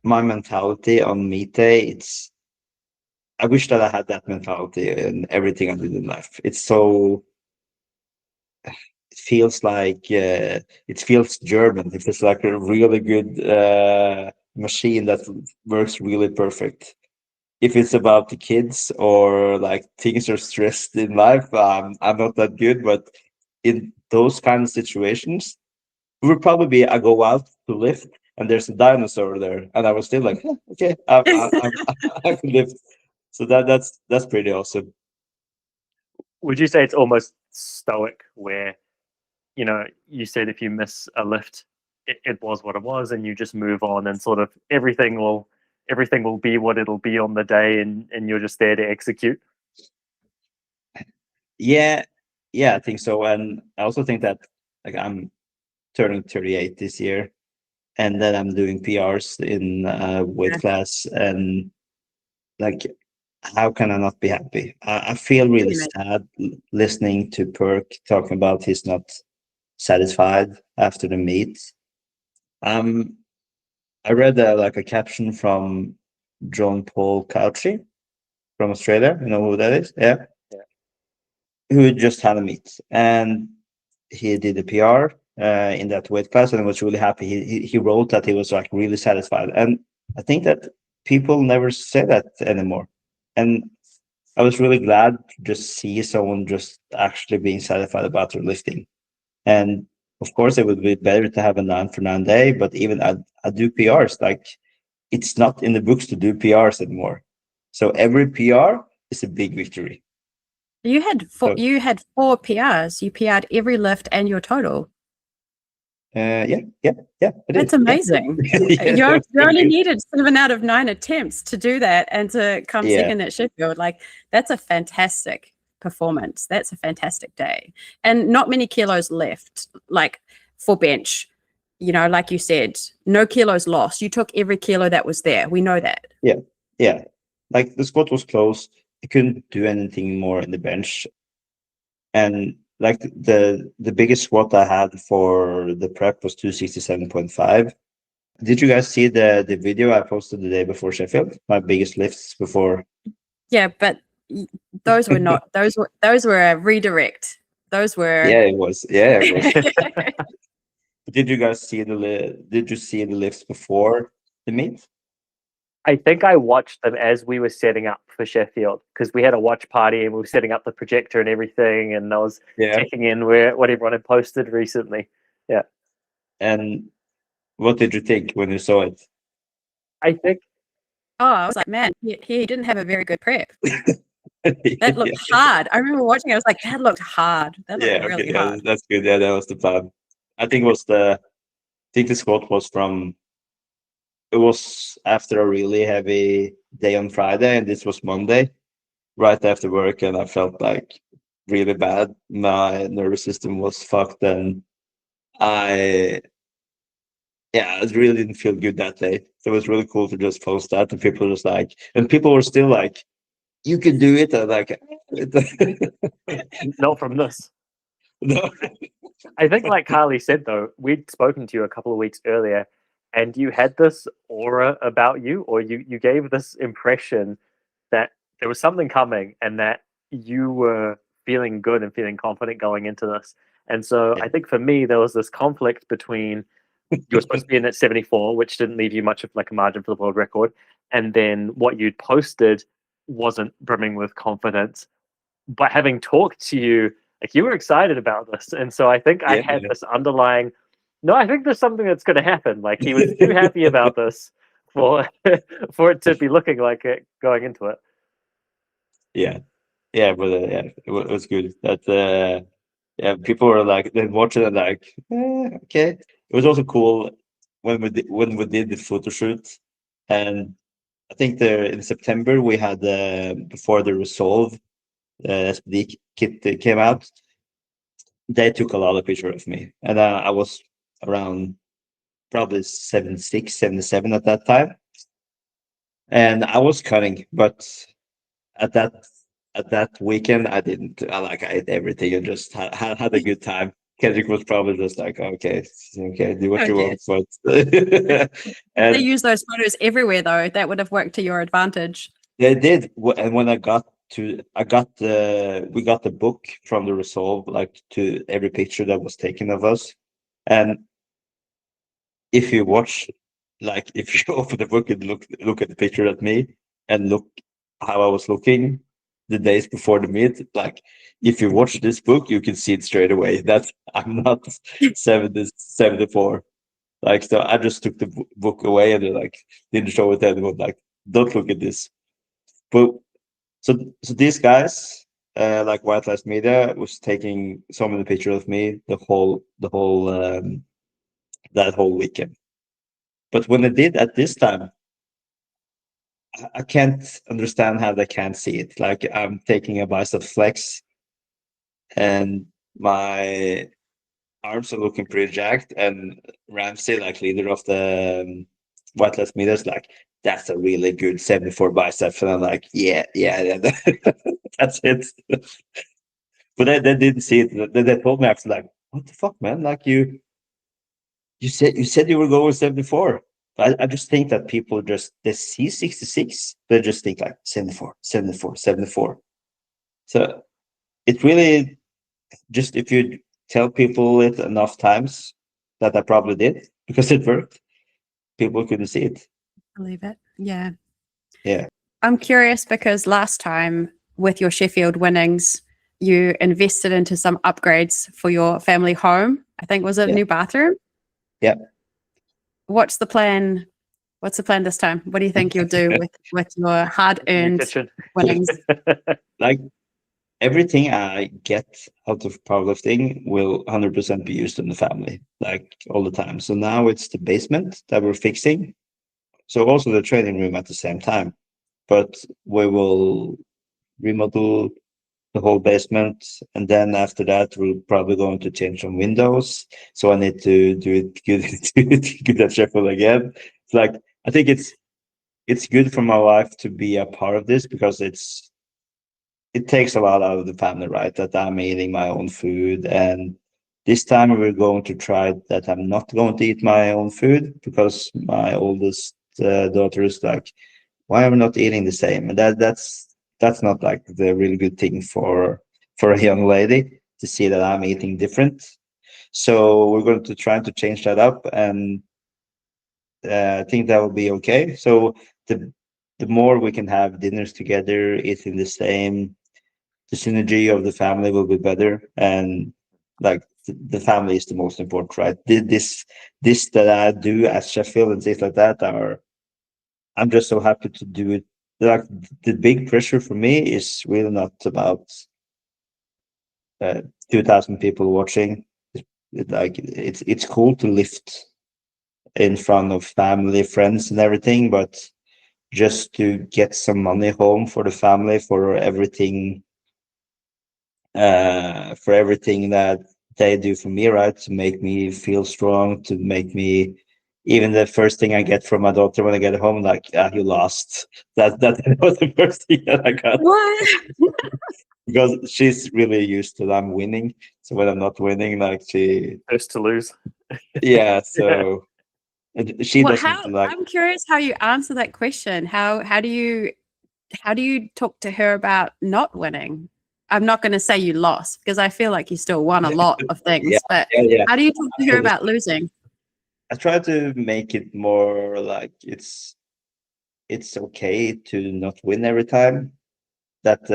my mentality on meet day, I wish that I had that mentality in everything I did in life. It feels like it feels German. It feels like a really good machine that works really perfect. If it's about the kids or like things are stressed in life, I'm not that good. But in those kind of situations, it would probably be I go out to lift and there's a dinosaur there, and I was still like, "Yeah, okay, I can lift." So that's pretty awesome. Would you say it's almost stoic where, you know, you said if you miss a lift, it was what it was, and you just move on, and sort of everything will be what it'll be on the day, and you're just there to execute? Yeah, I think so. And I also think that like I'm turning 38 this year, and then I'm doing PRs in weight class, and like how can I not be happy? I feel really sad listening to Perk talking about he's not satisfied after the meet. I read like a caption from John Paul Cauchi from Australia. You know who that is? Yeah. Who just had a meet, and he did a PR in that weight class, and was really happy. He wrote that he was like really satisfied, and I think that people never say that anymore. And I was really glad to just see someone just actually being satisfied about their lifting. And of course, it would be better to have a 9 for 9 day, but even I do PRs. Like it's not in the books to do PRs anymore. So every PR is a big victory. You had four. You had 4 PRs. You PR'd every lift and your total. Yeah. That's amazing. Yeah, You only needed 7 out of 9 attempts to do that and to come second at Sheffield. Like that's a fantastic performance. That's a fantastic day, and not many kilos left. Like for bench, you know, like you said, no kilos lost. You took every kilo that was there. We know that. Yeah. Like the squat was close. I couldn't do anything more in the bench, and like the biggest squat I had for the prep was 267.5. Did you guys see the video I posted the day before Sheffield? My biggest lifts before. Yeah, but those were not. Those were a redirect. Those were. Yeah, it was. Did you guys see Did you see the lifts before the meet? I think I watched them as we were setting up for Sheffield, because we had a watch party and we were setting up the projector and everything, and I was Yeah. checking in what everyone had posted recently. Yeah. And what did you think when you saw it? I think Oh, I was like, man, he didn't have a very good prep. That Yeah. looked hard. I remember watching it. I was like, that looked hard. That looked Yeah, okay, really yeah, hard. that's good. Yeah, that was the plan. I think the squat was it was after a really heavy day on Friday, and this was Monday, right after work, and I felt like really bad. My nervous system was fucked, and I I really didn't feel good that day. So it was really cool to just post that, and people just like, and people were still like, "You can do it," and like, not from this. no. I think, like Carli said, though, we'd spoken to you a couple of weeks earlier, and you had this aura about you, or you gave this impression that there was something coming, and that you were feeling good and feeling confident going into this. And so I think for me, there was this conflict between you were supposed to be in at 74, which didn't leave you much of like a margin for the world record, and then what you'd posted wasn't brimming with confidence. But having talked to you, like, you were excited about this, and so I think I Yeah, had this underlying, no, I think there's something that's going to happen. Like, he was too happy about this for for it to be looking like it going into it. yeah, yeah, but it was good. That yeah, people were like, they watched it and like, okay. It was also cool when we did the photo shoot, and I think in September we had before the Resolve SPD kit came out. They took a lot of pictures of me, and I was around probably 76, 77 at that time, and I was cutting, but at that weekend I didn't. I ate everything and just had a good time. Kendrick was probably just like, okay, do what you Okay. want, but They and use those photos everywhere, though. That would have worked to your advantage. they did. And when we got the book from the Resolve, like, to every picture that was taken of us, and if you watch, like, if you open the book and look at the picture at me and look how I was looking the days before the meet, like, if you watch this book, you can see it straight away that I'm not 74. Like, so I just took the book away and like didn't show it to anyone. Like, don't look at this. But so these guys, like White Lives Media, was taking so many pictures of me the whole that whole weekend. But when they did at this time, I can't understand how they can't see it. Like, I'm taking a bicep flex, and my arms are looking pretty jacked. And Ramsey, like leader of the White Lives Media, is like, "That's a really good 74 biceps," and I'm like, "Yeah, that's it." But they didn't see it. They told me after, like, "What the fuck, man? Like, you said you were going 74." I just think that people they see 66, they just think like 74, 74, 74. So it really, just if you tell people it enough times, that I probably did, because it worked, people couldn't see it. Believe it. Yeah. Yeah. I'm curious because last time with your Sheffield winnings, you invested into some upgrades for your family home. I think, was it a Yeah. new bathroom? Yeah. What's the plan? What's the plan this time? What do you think you'll do with your hard-earned Kitchen. winnings? Like, everything I get out of powerlifting will 100% be used in the family, like, all the time. So now it's the basement that we're fixing. So also the training room at the same time. But we will remodel the whole basement, and then after that we're probably going to change some windows. So I need to do it good, do it good at Sheffield again. It's like, I think it's good for my wife to be a part of this, because it takes a lot out of the family, right? That I'm eating my own food, and this time we're going to try that I'm not going to eat my own food, because my oldest daughter is like, "Why are we not eating the same?" And that's not like the really good thing for a young lady to see that I'm eating different. So we're going to try to change that up, and I think that will be okay. So the more we can have dinners together, eating the same, the synergy of the family will be better. And like the family is the most important, right? This that I do at Sheffield and things like that are, I'm just so happy to do it. Like the big pressure for me is really not about 2,000 people watching. It's cool to lift in front of family, friends, and everything, but just to get some money home for the family for everything that they do for me, right? To make me feel strong, to make me, even the first thing I get from my daughter when I get home, like, you lost. That was the first thing that I got. What? Because she's really used to them winning. So when I'm not winning, like First to lose. yeah, so she Well, doesn't like. I'm curious how you answer that question. How do you talk to her about not winning? I'm not going to say you lost because I feel like you still won a lot of things, Yeah, but yeah. how do you talk to her about losing? I try to make it more like it's okay to not win every time. That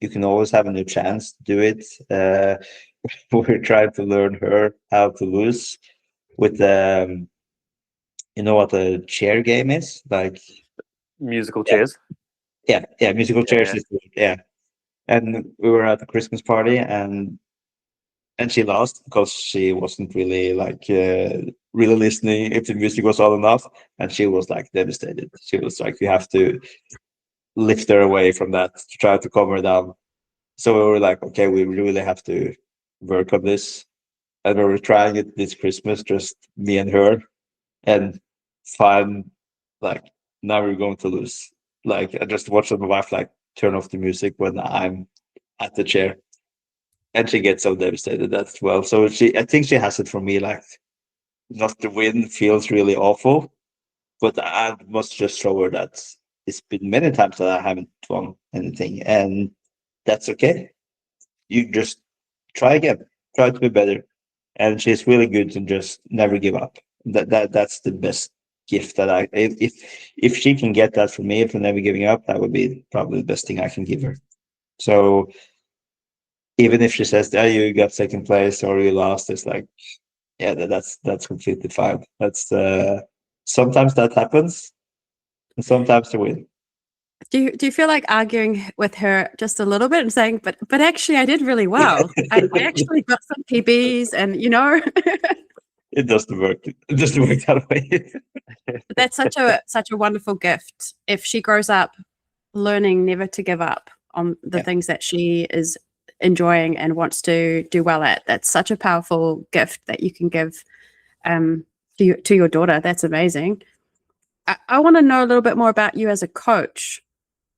you can always have a new chance to do it. We're trying to learn her how to lose with you know what a chair game is? Like, Musical yeah, chairs. yeah, musical chairs Yeah. is, yeah. And we were at a Christmas party, and she lost because she wasn't really like really listening if the music was all enough, and she was like devastated. She was like, you have to lift her away from that to try to calm her down. So we were like, okay, we really have to work on this, and we were trying it this Christmas, just me and her, and fine, like now we're going to lose. Like I just watched my wife like turn off the music when I'm at the chair, and she gets so devastated as well. So I think she has it from me, like not to win feels really awful, but I must just show her that it's been many times that I haven't won anything, and that's okay. You just try again, try to be better, and she's really good to just never give up. That's the best gift that if she can get that from me for never giving up, that would be probably the best thing I can give her. So even if she says, "Oh, you got second place or you lost," it's like, yeah, that's completely fine. That's sometimes that happens, and sometimes to win. Do you feel like arguing with her just a little bit and saying, but actually I did really well. I actually got some PBs and It doesn't work. It doesn't work that way. that's such a wonderful gift. If she grows up learning never to give up on the Yeah. things that she is enjoying and wants to do well at, that's such a powerful gift that you can give to your daughter. That's amazing. I want to know a little bit more about you as a coach.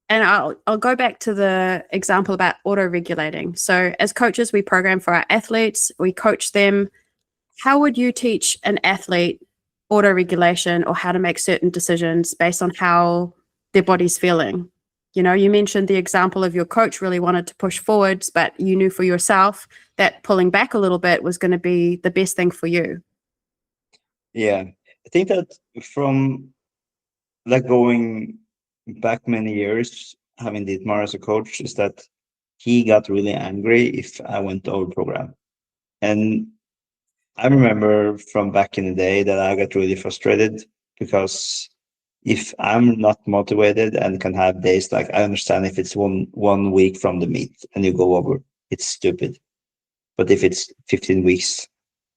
And I'll go back to the example about auto-regulating. So as coaches, we program for our athletes, we coach them. How would you teach an athlete auto-regulation or how to make certain decisions based on how their body's feeling? You mentioned the example of your coach really wanted to push forwards, but you knew for yourself that pulling back a little bit was going to be the best thing for you. Yeah, I think that from like going back many years, having Dietmar as a coach, is that he got really angry if I went over program. And I remember from back in the day that I got really frustrated because if I'm not motivated and can have days like, I understand if it's one week from the meet and you go over, it's stupid. But if it's 15 weeks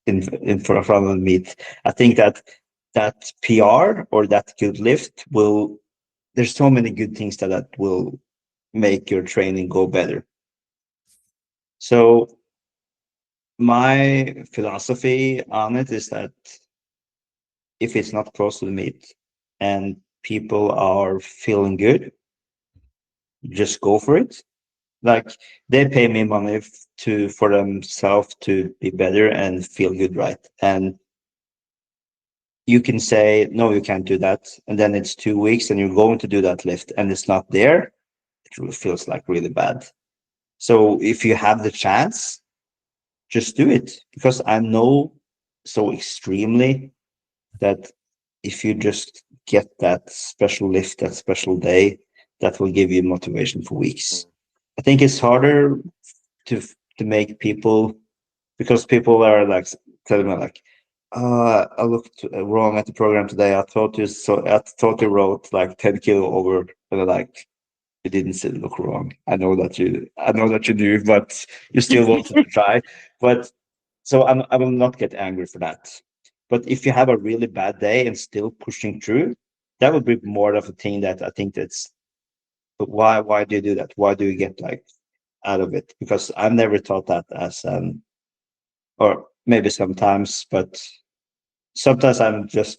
in front of the meet, I think that PR or that good lift will, there's so many good things that will make your training go better. So my philosophy on it is that if it's not close to the meet and people are feeling good, just go for it. Like they pay me money for themselves to be better and feel good, right? And you can say, no, you can't do that. And then it's 2 weeks and you're going to do that lift and it's not there. It feels like really bad. So if you have the chance, just do it, because I know so extremely that if you just get that special lift, that special day, that will give you motivation for weeks. I think it's harder to make people, because people are like telling me like, I looked wrong at the program today. I thought you wrote like 10 kilo over, and I'm like, you didn't look wrong. I know that you do, but you still wanted to try. But so I will not get angry for that. But if you have a really bad day and still pushing through, that would be more of a thing that I think that's. But why do you do that? Why do you get like out of it? Because I've never thought that as or maybe sometimes, but sometimes I'm just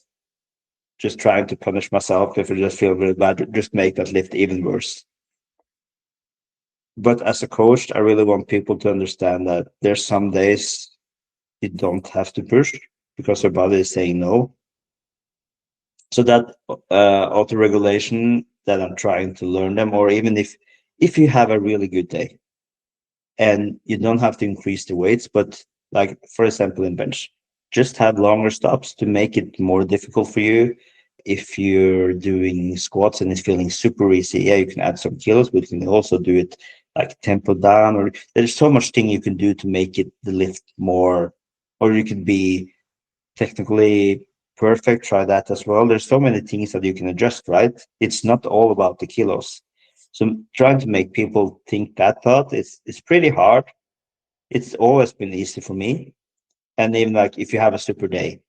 trying to punish myself if I just feel really bad, just make that lift even worse. But as a coach, I really want people to understand that there's some days you don't have to push because your body is saying no. So that auto-regulation that I'm trying to learn them, or even if you have a really good day and you don't have to increase the weights, but like, for example, in bench, just have longer stops to make it more difficult for you. If you're doing squats and it's feeling super easy, yeah, you can add some kilos, but you can also do it like tempo down, or there's so much thing you can do to make it the lift more, or you could be technically perfect, try that as well. There's so many things that you can adjust, right? It's not all about the kilos. So trying to make people think that thought is pretty hard. It's always been easy for me. And even like if you have a super day,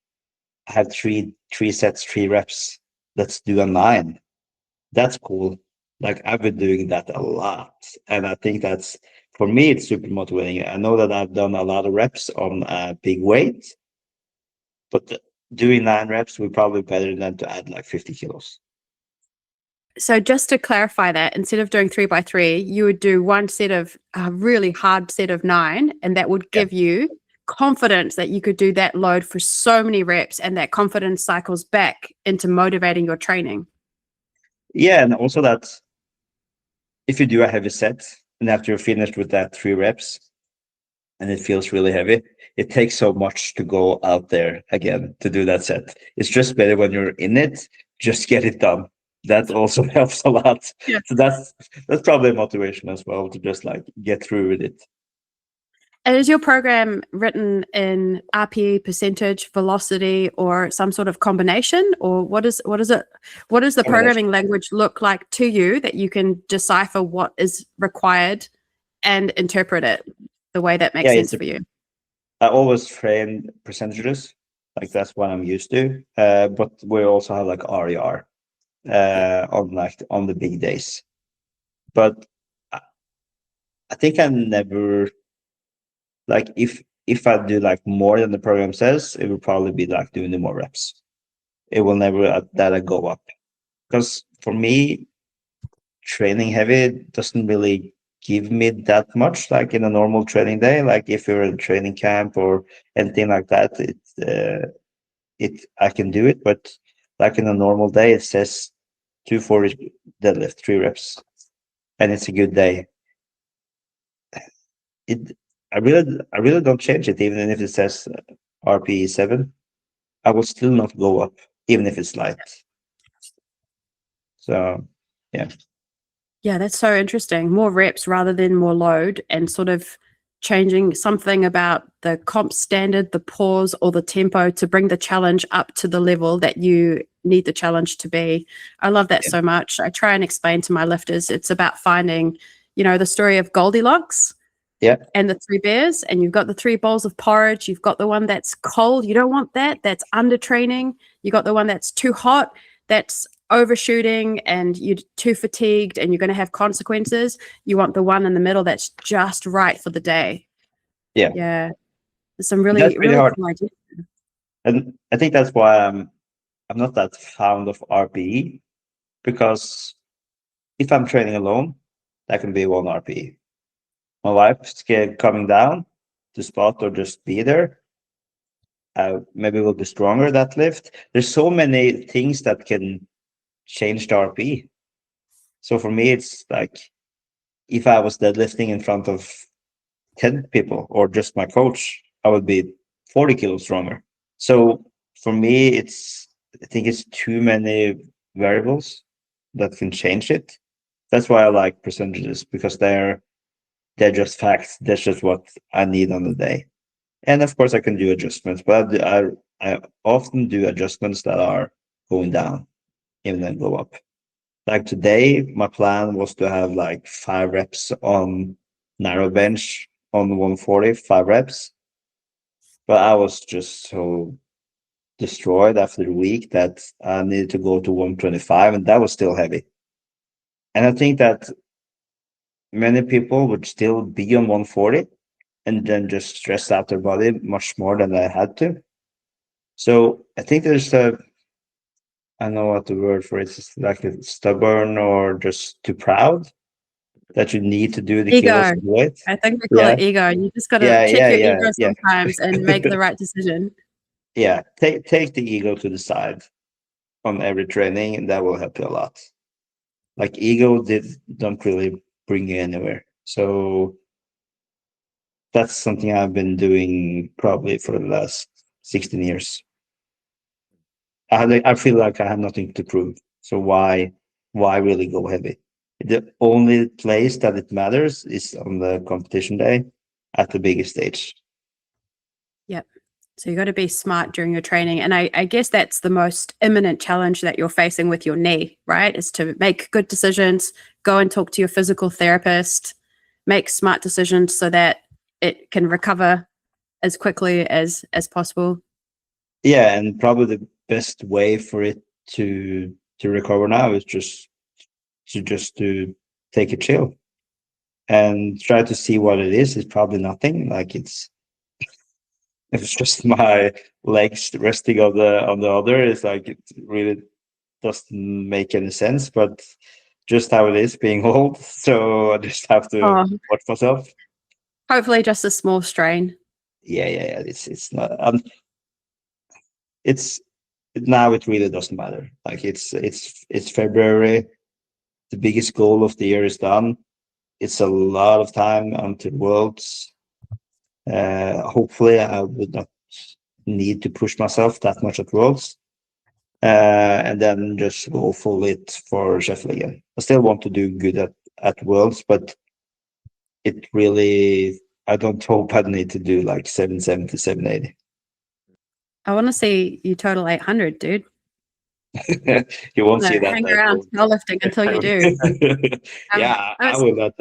I have three sets, 3 reps. Let's do a 9. That's cool. Like I've been doing that a lot. And I think that's, for me, it's super motivating. I know that I've done a lot of reps on a big weight, but doing 9 reps would probably be better than to add like 50 kilos. So just to clarify that, instead of doing 3 by 3, you would do one set of a really hard set of 9, and that would give you confidence that you could do that load for so many reps, and that confidence cycles back into motivating your training. Yeah, and also that if you do a heavy set and after you're finished with that 3 reps and it feels really heavy, it takes so much to go out there again to do that set. It's just better when you're in it, just get it done. That also helps a lot. Yeah. So that's probably motivation as well, to just like get through with it. And is your program written in RPE, percentage, velocity, or some sort of combination? Or what is the programming language look like to you that you can decipher what is required and interpret it the way that makes sense for you? I always train percentages, like that's what I'm used to. But we also have like RER on the big days. But I think I never, like if I do like more than the program says, it will probably be like doing the more reps. It will never that I go up, because for me, training heavy doesn't really give me that much. Like in a normal training day, like if you're in a training camp or anything like that, I can do it. But like in a normal day, it says 240 deadlift, 3 reps, and it's a good day. I really don't change it, even if it says RPE 7. I will still not go up, even if it's light. So, yeah. Yeah, that's so interesting. More reps rather than more load, and sort of changing something about the comp standard, the pause, or the tempo to bring the challenge up to the level that you need the challenge to be. I love that so much. I try and explain to my lifters, it's about finding, the story of Goldilocks. Yeah. And the 3 bears, and you've got the 3 bowls of porridge. You've got the one that's cold. You don't want that. That's under training. You got the one that's too hot. That's overshooting, and you're too fatigued, and you're going to have consequences. You want the one in the middle that's just right for the day. Yeah. Yeah. There's some really, That's really really hard. cool ideas. And I think that's why I'm not that fond of RPE, because if I'm training alone, that can be 1 RPE. My wife's coming down to spot or just be there. Maybe we'll be stronger that lift. There's so many things that can change the RPE. So for me, it's like if I was deadlifting in front of 10 people or just my coach, I would be 40 kilos stronger. So for me, it's I think it's too many variables that can change it. That's why I like percentages, because they're just facts. That's just what I need on the day. And of course, I can do adjustments, but I often do adjustments that are going down, even then go up. Like today, my plan was to have like 5 reps on narrow bench on 140, 5 reps. But I was just so destroyed after the week that I needed to go to 125, and that was still heavy. And I think that many people would still be on 140 and then just stress out their body much more than I had to. So I think there's I don't know what the word for it is, like a stubborn or just too proud that you need to do the kilos Ego. and weight. I think we call it ego. You just got to Yeah, check your yeah, ego yeah. sometimes and make the right decision. Yeah, take the ego to the side on every training, and that will help you a lot. Like ego don't really bring you anywhere. So that's something I've been doing probably for the last 16 years. I feel like I have nothing to prove. So why really go heavy? The only place that it matters is on the competition day at the biggest stage. Yep. So you got to be smart during your training. And I guess that's the most imminent challenge that you're facing with your knee, right? Is to make good decisions, go and talk to your physical therapist, make smart decisions so that it can recover as quickly as possible. Yeah, and probably the best way for it to recover now is just to take a chill and try to see what it is. It's probably nothing. Like it's just my legs resting on the other. It's like it really doesn't make any sense, but just how it is being old. So I just have to Oh, watch myself. hopefully just a small strain. Yeah. It's not. It's now. It really doesn't matter. Like it's February. The biggest goal of the year is done. It's a lot of time until Worlds. Hopefully, I would not need to push myself that much at Worlds. And then just go full it for Sheffield again. I still want to do good at Worlds, but it really, I don't hope I need to do like 770, 780. I want to see you total 800, dude. You won't No, see that. hang around powerlifting until you do. Yeah, I will. That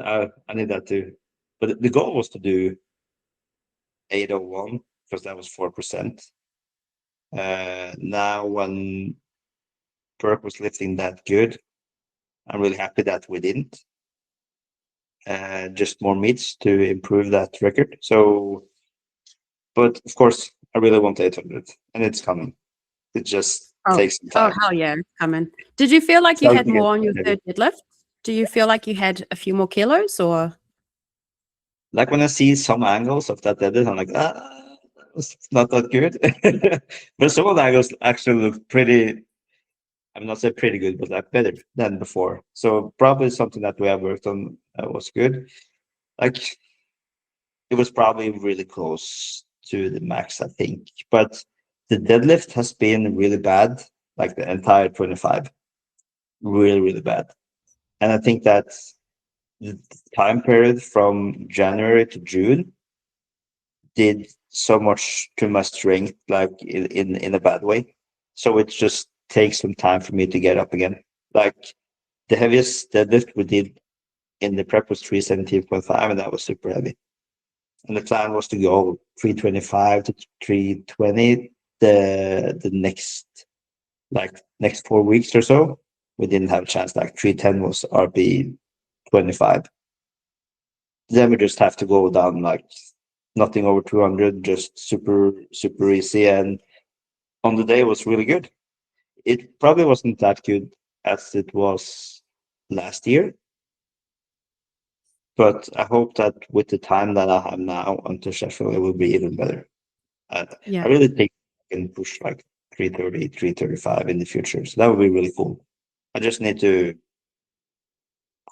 I need that too. But the goal was to do 801 because that was 4%. Now when Burke was lifting that good, I'm really happy that we didn't. Just more meets to improve that record. So, but of course, I really want 800, and it's coming. It just takes some time. Oh, hell yeah, it's coming. Did you feel like you had more on your maybe. third deadlift? Do you feel like you had a few more kilos, or? Like when I see some angles of that deadlift, I'm like, it's not that good. But some of the angles actually look pretty. I'm not saying pretty good, but like better than before. So probably something that we have worked on was good. Like it was probably really close to the max, I think. But the deadlift has been really bad, like the entire 25, really, really bad. And I think that the time period from January to June did so much to my strength, like in a bad way. So it just takes some time for me to get up again. Like the heaviest deadlift we did in the prep was 317.5, and that was super heavy. And the plan was to go 325 to 320 the next 4 weeks or so. We didn't have a chance. Like 310 was RB 25. Then we just have to go down like nothing over 200, just super easy. And on the day it was really good. It probably wasn't that good as it was last year, but I hope that with the time that I have now until Sheffield, it will be even better. I really think I can push like 330, 335 in the future. So that would be really cool. I just need to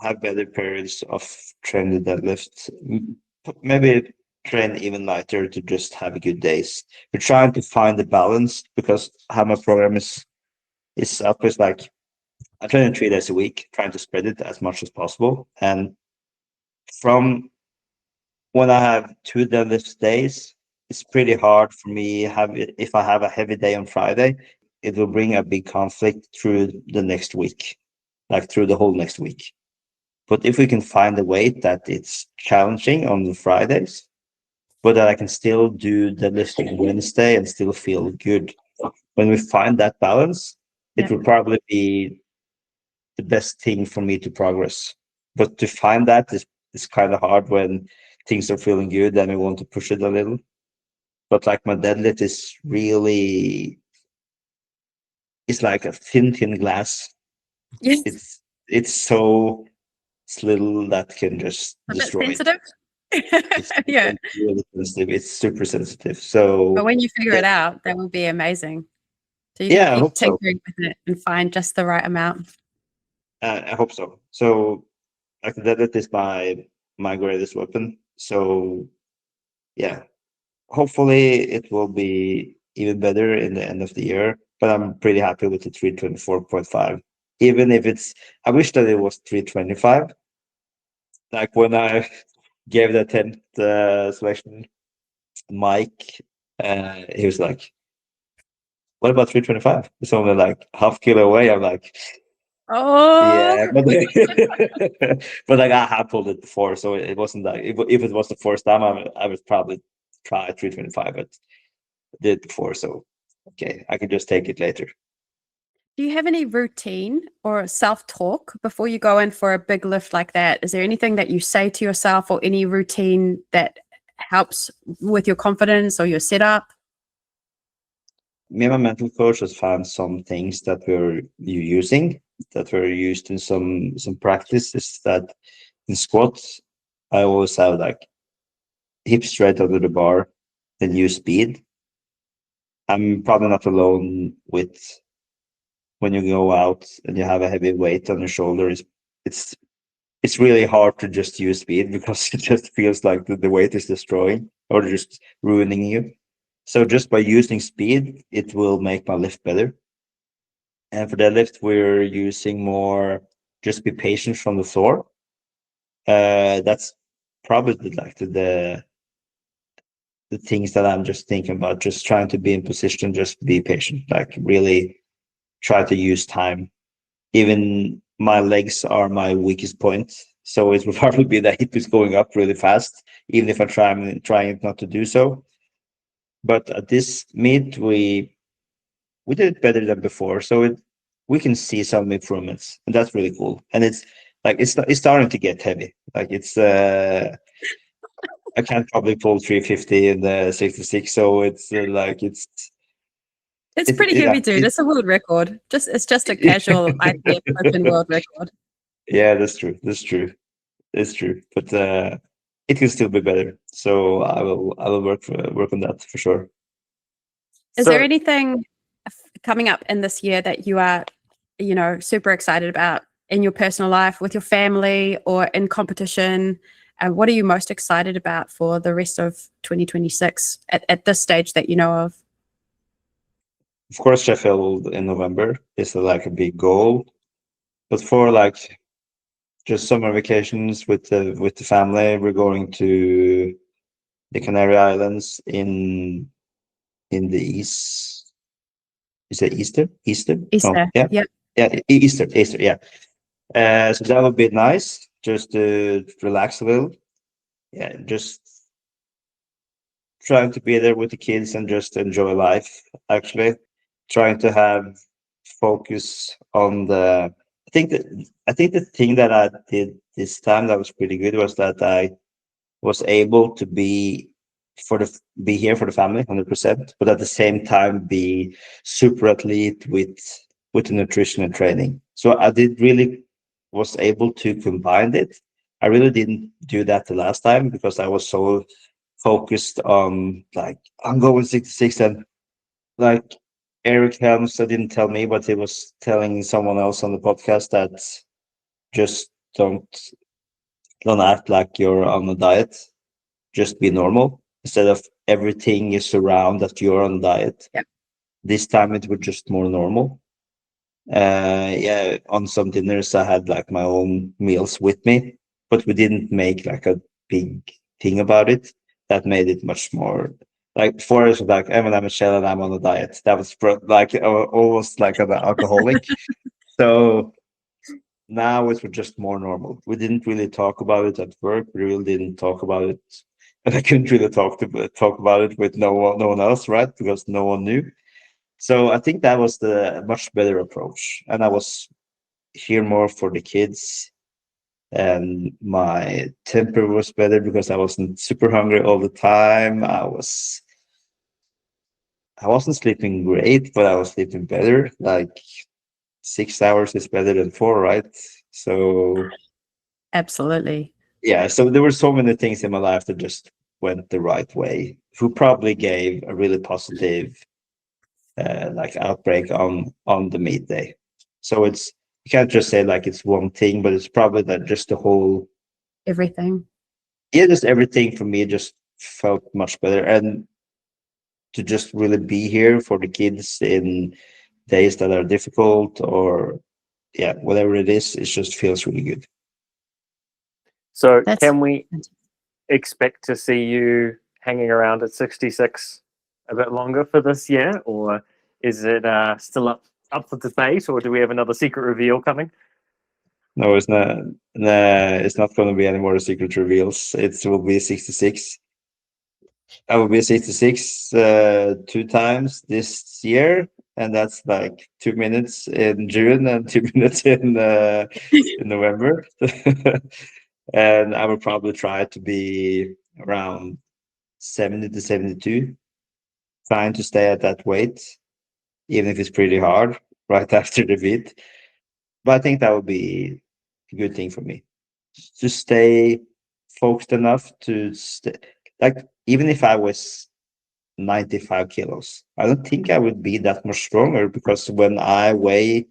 have better periods of training deadlift. Maybe train even lighter to just have good days. We're trying to find the balance because how my program is It's always like I train 3 days a week, trying to spread it as much as possible. And from when I have 2 deadlift days, it's pretty hard for me if I have a heavy day on Friday, it will bring a big conflict through the next week, like through the whole next week. But if we can find a weight that it's challenging on the Fridays, but that I can still do deadlifting Wednesday and still feel good. When we find that balance, it will probably be the best thing for me to progress. But to find that is kind of hard when things are feeling good and we want to push it a little. But like my deadlift is really, it's like a thin glass. Yes. It's so little that can just A bit destroy it. sensitive. It's Yeah. really sensitive. It's super sensitive. So, But when you figure it out, that would be amazing. So you yeah, can I keep hope so. tinkering with it and find just the right amount. I hope so. So, like the deadlift is my greatest weapon. So, yeah, hopefully it will be even better in the end of the year. But I'm pretty happy with the 324.5. Even if I wish that it was 325. Like when I gave the 10th selection, Mike, he was like, "What about 325? It's only like half kilo away." I'm like, Oh, "Yeah," but but like I have pulled it before, so it wasn't like if it was the first time, I would probably try 325, but I did before, so okay, I can just take it later. do you have any routine or self-talk before you go in for a big lift like that? Is there anything that you say to yourself or any routine that helps with your confidence or your setup? Me and my mental coach has found some things that we're using that were used in some practices that in squats, I always have like hips straight under the bar, then use speed. I'm probably not alone with when you go out and you have a heavy weight on your shoulders. It's it's really hard to just use speed because it just feels like the weight is destroying or just ruining you. So just by using speed, it will make my lift better. And for deadlift, we're using more just be patient from the floor. That's probably like the things that I'm just thinking about, just trying to be in position, just be patient, like really try to use time. Even my legs are my weakest point. So it will probably be that hip is going up really fast, even if I'm trying not to do so. But at this meet, we did it better than before. So we can see some improvements, and that's really cool. And it's like it's starting to get heavy. Like it's I can't probably pull 350 in the 66, so it's like It's pretty yeah, heavy, dude. It's a world record. It's just a casual IPF Open world record. yeah, that's true. That's true. It's true. But it can still be better. So I will work on that for sure. Is there So anything coming up in this year that you are, super excited about in your personal life, with your family, or in competition? What are you most excited about for the rest of 2026 at this stage that you know of? of course Sheffield in November is like a big goal. But for like just summer vacations with the family, we're going to the Canary Islands in the east. Is it Easter? Easter? No, Easter. yeah, Yep. yeah, Easter, yeah. So that would be nice, just to relax a little. Yeah, just trying to be there with the kids and just enjoy life. Actually, trying to have focus on the. I think the thing that I did this time that was pretty good was that I was able to be here for the family 100%, but at the same time be super athlete with the nutrition and training. So I did really was able to combine it. I really didn't do that the last time because I was so focused on like I'm going 66 and like Eric Helms didn't tell me, but he was telling someone else on the podcast that just don't act like you're on a diet, just be normal instead of everything is around that you're on diet. Yep. This time it was just more normal. Yeah, on some dinners I had like my own meals with me, but we didn't make like a big thing about it. That made it much more like before it was like, I'm Michelle and I'm on a diet. That was like almost like an alcoholic. So now it was just more normal. We didn't really talk about it at work. We really didn't talk about it, and I couldn't really talk about it with no one else, right? Because no one knew. So I think that was the much better approach, and I was here more for the kids, and my temper was better because I wasn't super hungry all the time. I wasn't sleeping great, but I was sleeping better. Like 6 hours is better than four, right? So Absolutely. yeah, so there were so many things in my life that just went the right way, who probably gave a really positive like outbreak on the meet day. So it's, you can't just say like it's one thing, but it's probably that just the whole, Everything. yeah, just everything for me just felt much better. And to just really be here for the kids in days that are difficult, or yeah, whatever it is, it just feels really good. So That's can we expect to see you hanging around at 66 a bit longer for this year, or is it still up for debate, or do we have another secret reveal coming? No, it's not. Nah, it's not going to be any more secret reveals. It will be 66. I will be 66 2 times this year, and that's like 2 minutes in June and 2 minutes in November. And I will probably try to be around 70 to 72, trying to stay at that weight, even if it's pretty hard right after the beat. But I think that would be a good thing for me to stay focused enough to stay. Like, even if I was 95 kilos, I don't think I would be that much stronger, because when I weigh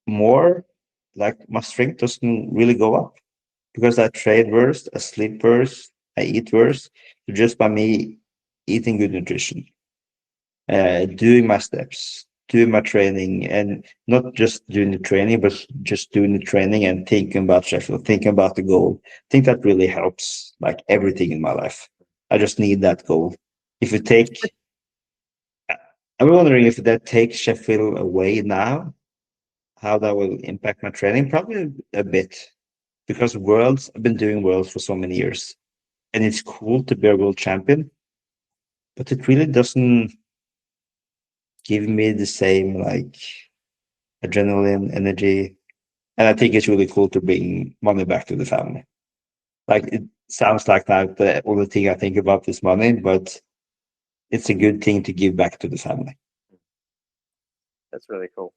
more, like my strength doesn't really go up, because I train worse, I sleep worse, I eat worse, just by me eating good nutrition, doing my steps, doing my training, and not just doing the training, but just doing the training and thinking about Sheffield, thinking about the goal. I think that really helps like everything in my life. I just need that goal. If you take, I'm wondering if that takes Sheffield away now, how that will impact my training. Probably a bit, because worlds, I've been doing worlds for so many years, and it's cool to be a world champion, but it really doesn't give me the same like adrenaline, energy. And I think it's really cool to bring money back to the family. Like, it sounds like that the only thing I think about is money, but it's a good thing to give back to the family. That's really cool.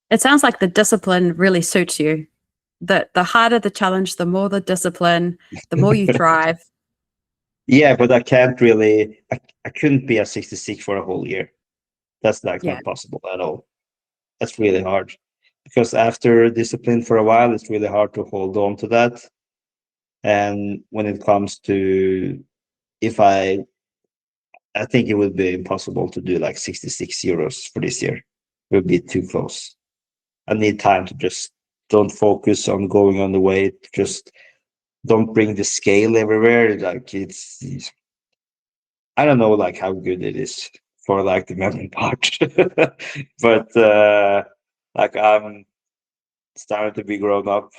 It sounds like the discipline really suits you. The harder the challenge, the more the discipline, the more you thrive. Yeah, but I can't really, I couldn't be at 66 for a whole year. That's like Yeah. not possible at all. That's really hard, because after discipline for a while, it's really hard to hold on to that. And when it comes to, if I think it would be impossible to do like 66 euros for this year. It would be too close. I need time to just don't focus on going on the weight, just don't bring the scale everywhere. Like, it's I don't know like how good it is for like the memory part. But like, I'm starting to be grown up.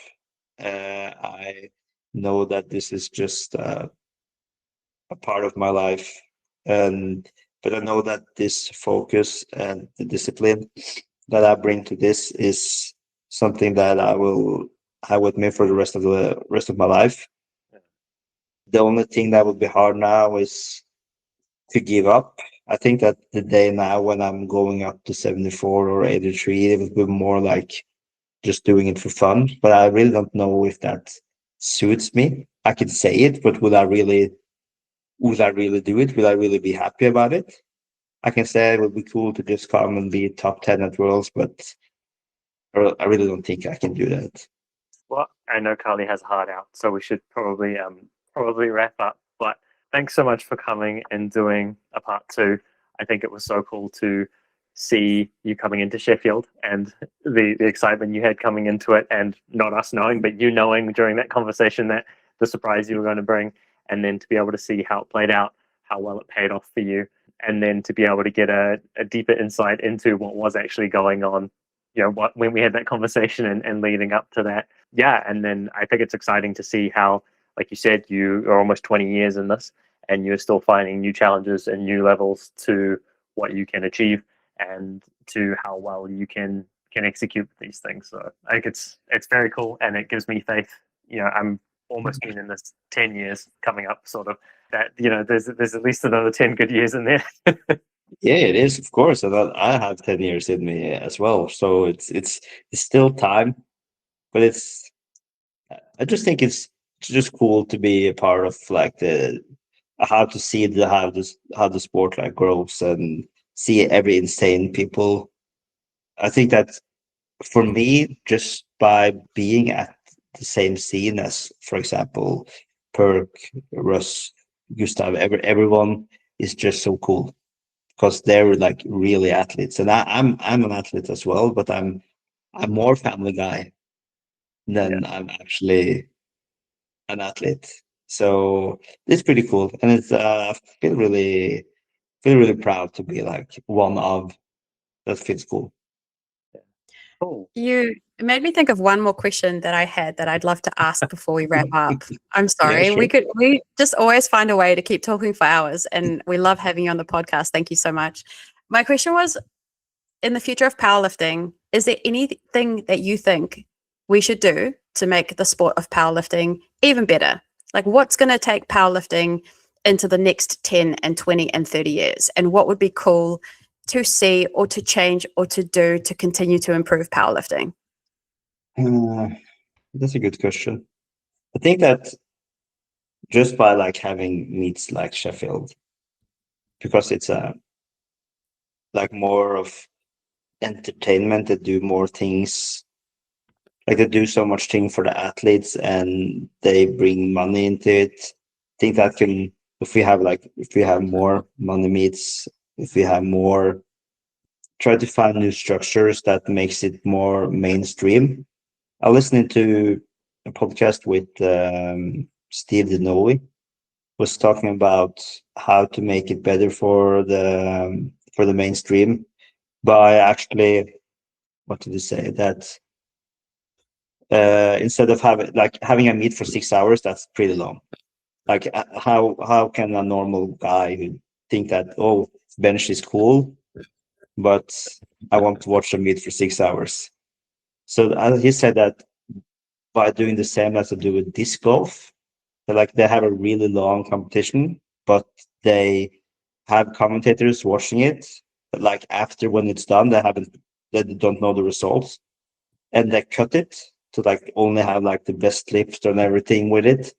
I know that this is just a part of my life, and but I know that this focus and the discipline that I bring to this is something that I will have with me for the rest of my life. The only thing that would be hard now is to give up. I think that the day now when I'm going up to 74 or 83, it would be more like just doing it for fun. But I really don't know if that suits me. I can say it, but would I really do it? Will I really be happy about it? I can say it would be cool to just come and be top 10 at Worlds, but I really don't think I can do that. Well, I know Carli has a heart out, so we should probably wrap up. But thanks so much for coming and doing a part two. I think it was so cool to see you coming into Sheffield and the excitement you had coming into it, and not us knowing, but you knowing during that conversation that the surprise you were going to bring, and then to be able to see how it played out, how well it paid off for you, and then to be able to get a deeper insight into what was actually going on, when we had that conversation and leading up to that. Yeah, and then I think it's exciting to see how, like you said, you are almost 20 years in this, and you're still finding new challenges and new levels to what you can achieve and to how well you can execute these things. So I think it's very cool, and it gives me faith. I'm almost been in this 10 years coming up, sort of, that there's at least another 10 good years in there. Yeah, it is, of course, and I have 10 years in me as well. So it's still time, but I just think it's just cool to be a part of like how to see how the sport like grows and see every insane people. I think that for me, just by being at the same scene as, for example, Perk, Russ, Gustav, everyone is just so cool because they're like really athletes, and I'm an athlete as well, but I'm more family guy than I'm actually an athlete. So it's pretty cool, and it's I feel really proud to be like one of that. Feels cool. Cool. You made me think of one more question that I had that I'd love to ask before we wrap up. I'm sorry. Yeah, sure. We just always find a way to keep talking for hours, and we love having you on the podcast. Thank you so much. My question was, in the future of powerlifting, is there anything that you think we should do to make the sport of powerlifting even better? Like, what's going to take powerlifting into the next 10 and 20 and 30 years? And what would be cool to see or to change or to do to continue to improve powerlifting? That's a good question. I think that just by like having meets like Sheffield, because it's like more of entertainment, they do more things, like they do so much thing for the athletes and they bring money into it. I think that can, if we have more money meets, if we have more, try to find new structures that makes it more mainstream. I listened to a podcast with Steve Denovi, was talking about how to make it better for the mainstream by actually, what did he say, that instead of having a meet for 6 hours, that's pretty long. Like how can a normal guy who think that, oh, bench is cool, but I want to watch a meet for 6 hours? So he said that by doing the same as they do with disc golf, they have a really long competition, but they have commentators watching it. But like after when it's done, they don't know the results, and they cut it to like only have like the best lift and everything with it,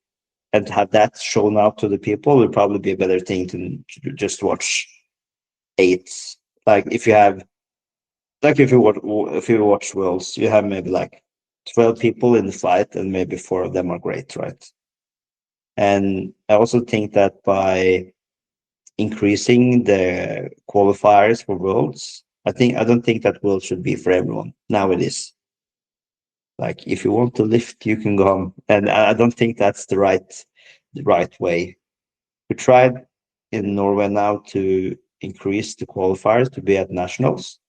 and to have that shown out to the people would probably be a better thing to just watch 8. Like if you have, like if you watch Worlds, you have maybe like 12 people in the fight, and maybe 4 of them are great, right? And I also think that by increasing the qualifiers for Worlds, I don't think that World should be for everyone. Now it is. Like if you want to lift, you can go home, and I don't think that's the right way. We tried in Norway now to increase the qualifiers to be at nationals,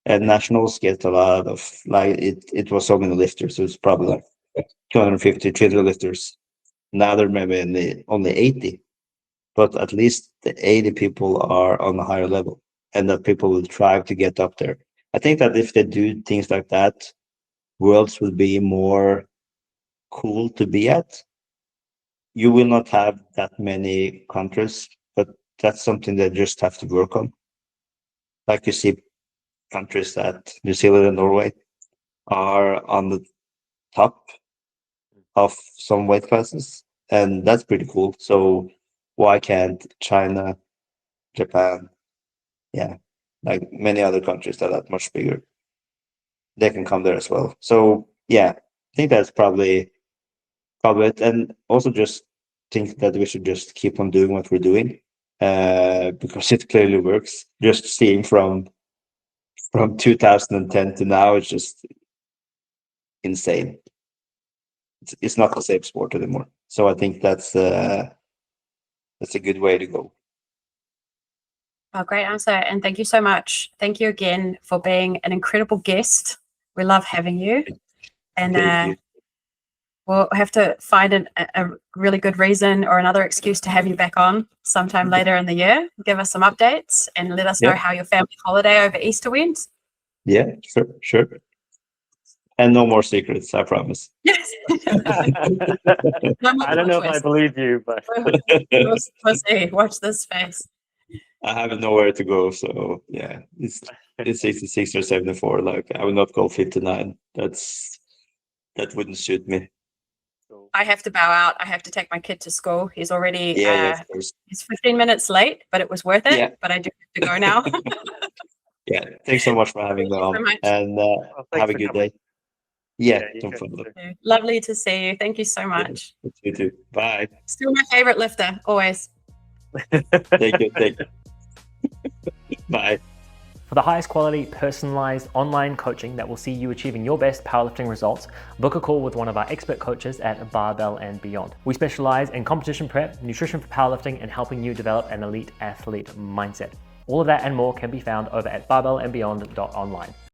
and nationals get a lot of like it was so many lifters, so it's probably like 250 300 lifters. Now there maybe only 80, but at least the 80 people are on a higher level, and that people will try to get up there. I think that if they do things like that, Worlds will be more cool to be at. You will not have that many countries, but that's something they just have to work on. Like you see countries that New Zealand and Norway are on the top of some weight classes, and that's pretty cool. So why can't China, Japan, yeah, like many other countries that are much bigger, they can come there as well? So yeah, I think that's probably it. And also just think that we should just keep on doing what we're doing, because it clearly works. Just seeing from from 2010 to now, it's just insane. It's not the same sport anymore. So I think that's a good way to go. Oh, great answer. And thank you so much. Thank you again for being an incredible guest. We love having you. And Thank you. we'll have to find a really good reason or another excuse to have you back on sometime later in the year. Give us some updates and let us know how your family holiday over Easter went. Yeah, sure. And no more secrets, I promise. Yes. I don't know if I believe you, but we'll see. Watch this space. I have nowhere to go, so yeah, it's 66 or 74. Like, I will not go 59. That wouldn't suit me. I have to bow out. I have to take my kid to school. He's already Yeah, of course. he's 15 minutes late, but it was worth it. Yeah. But I do have to go now. Yeah, thanks so much for having me on, and have a good day. Yeah, no problem. Lovely to see you. Thank you so much. You too. Bye. Still my favorite lifter, always. Thank you. Bye. For the highest quality, personalized online coaching that will see you achieving your best powerlifting results, book a call with one of our expert coaches at Barbell and Beyond. We specialize in competition prep, nutrition for powerlifting, and helping you develop an elite athlete mindset. All of that and more can be found over at barbellandbeyond.online.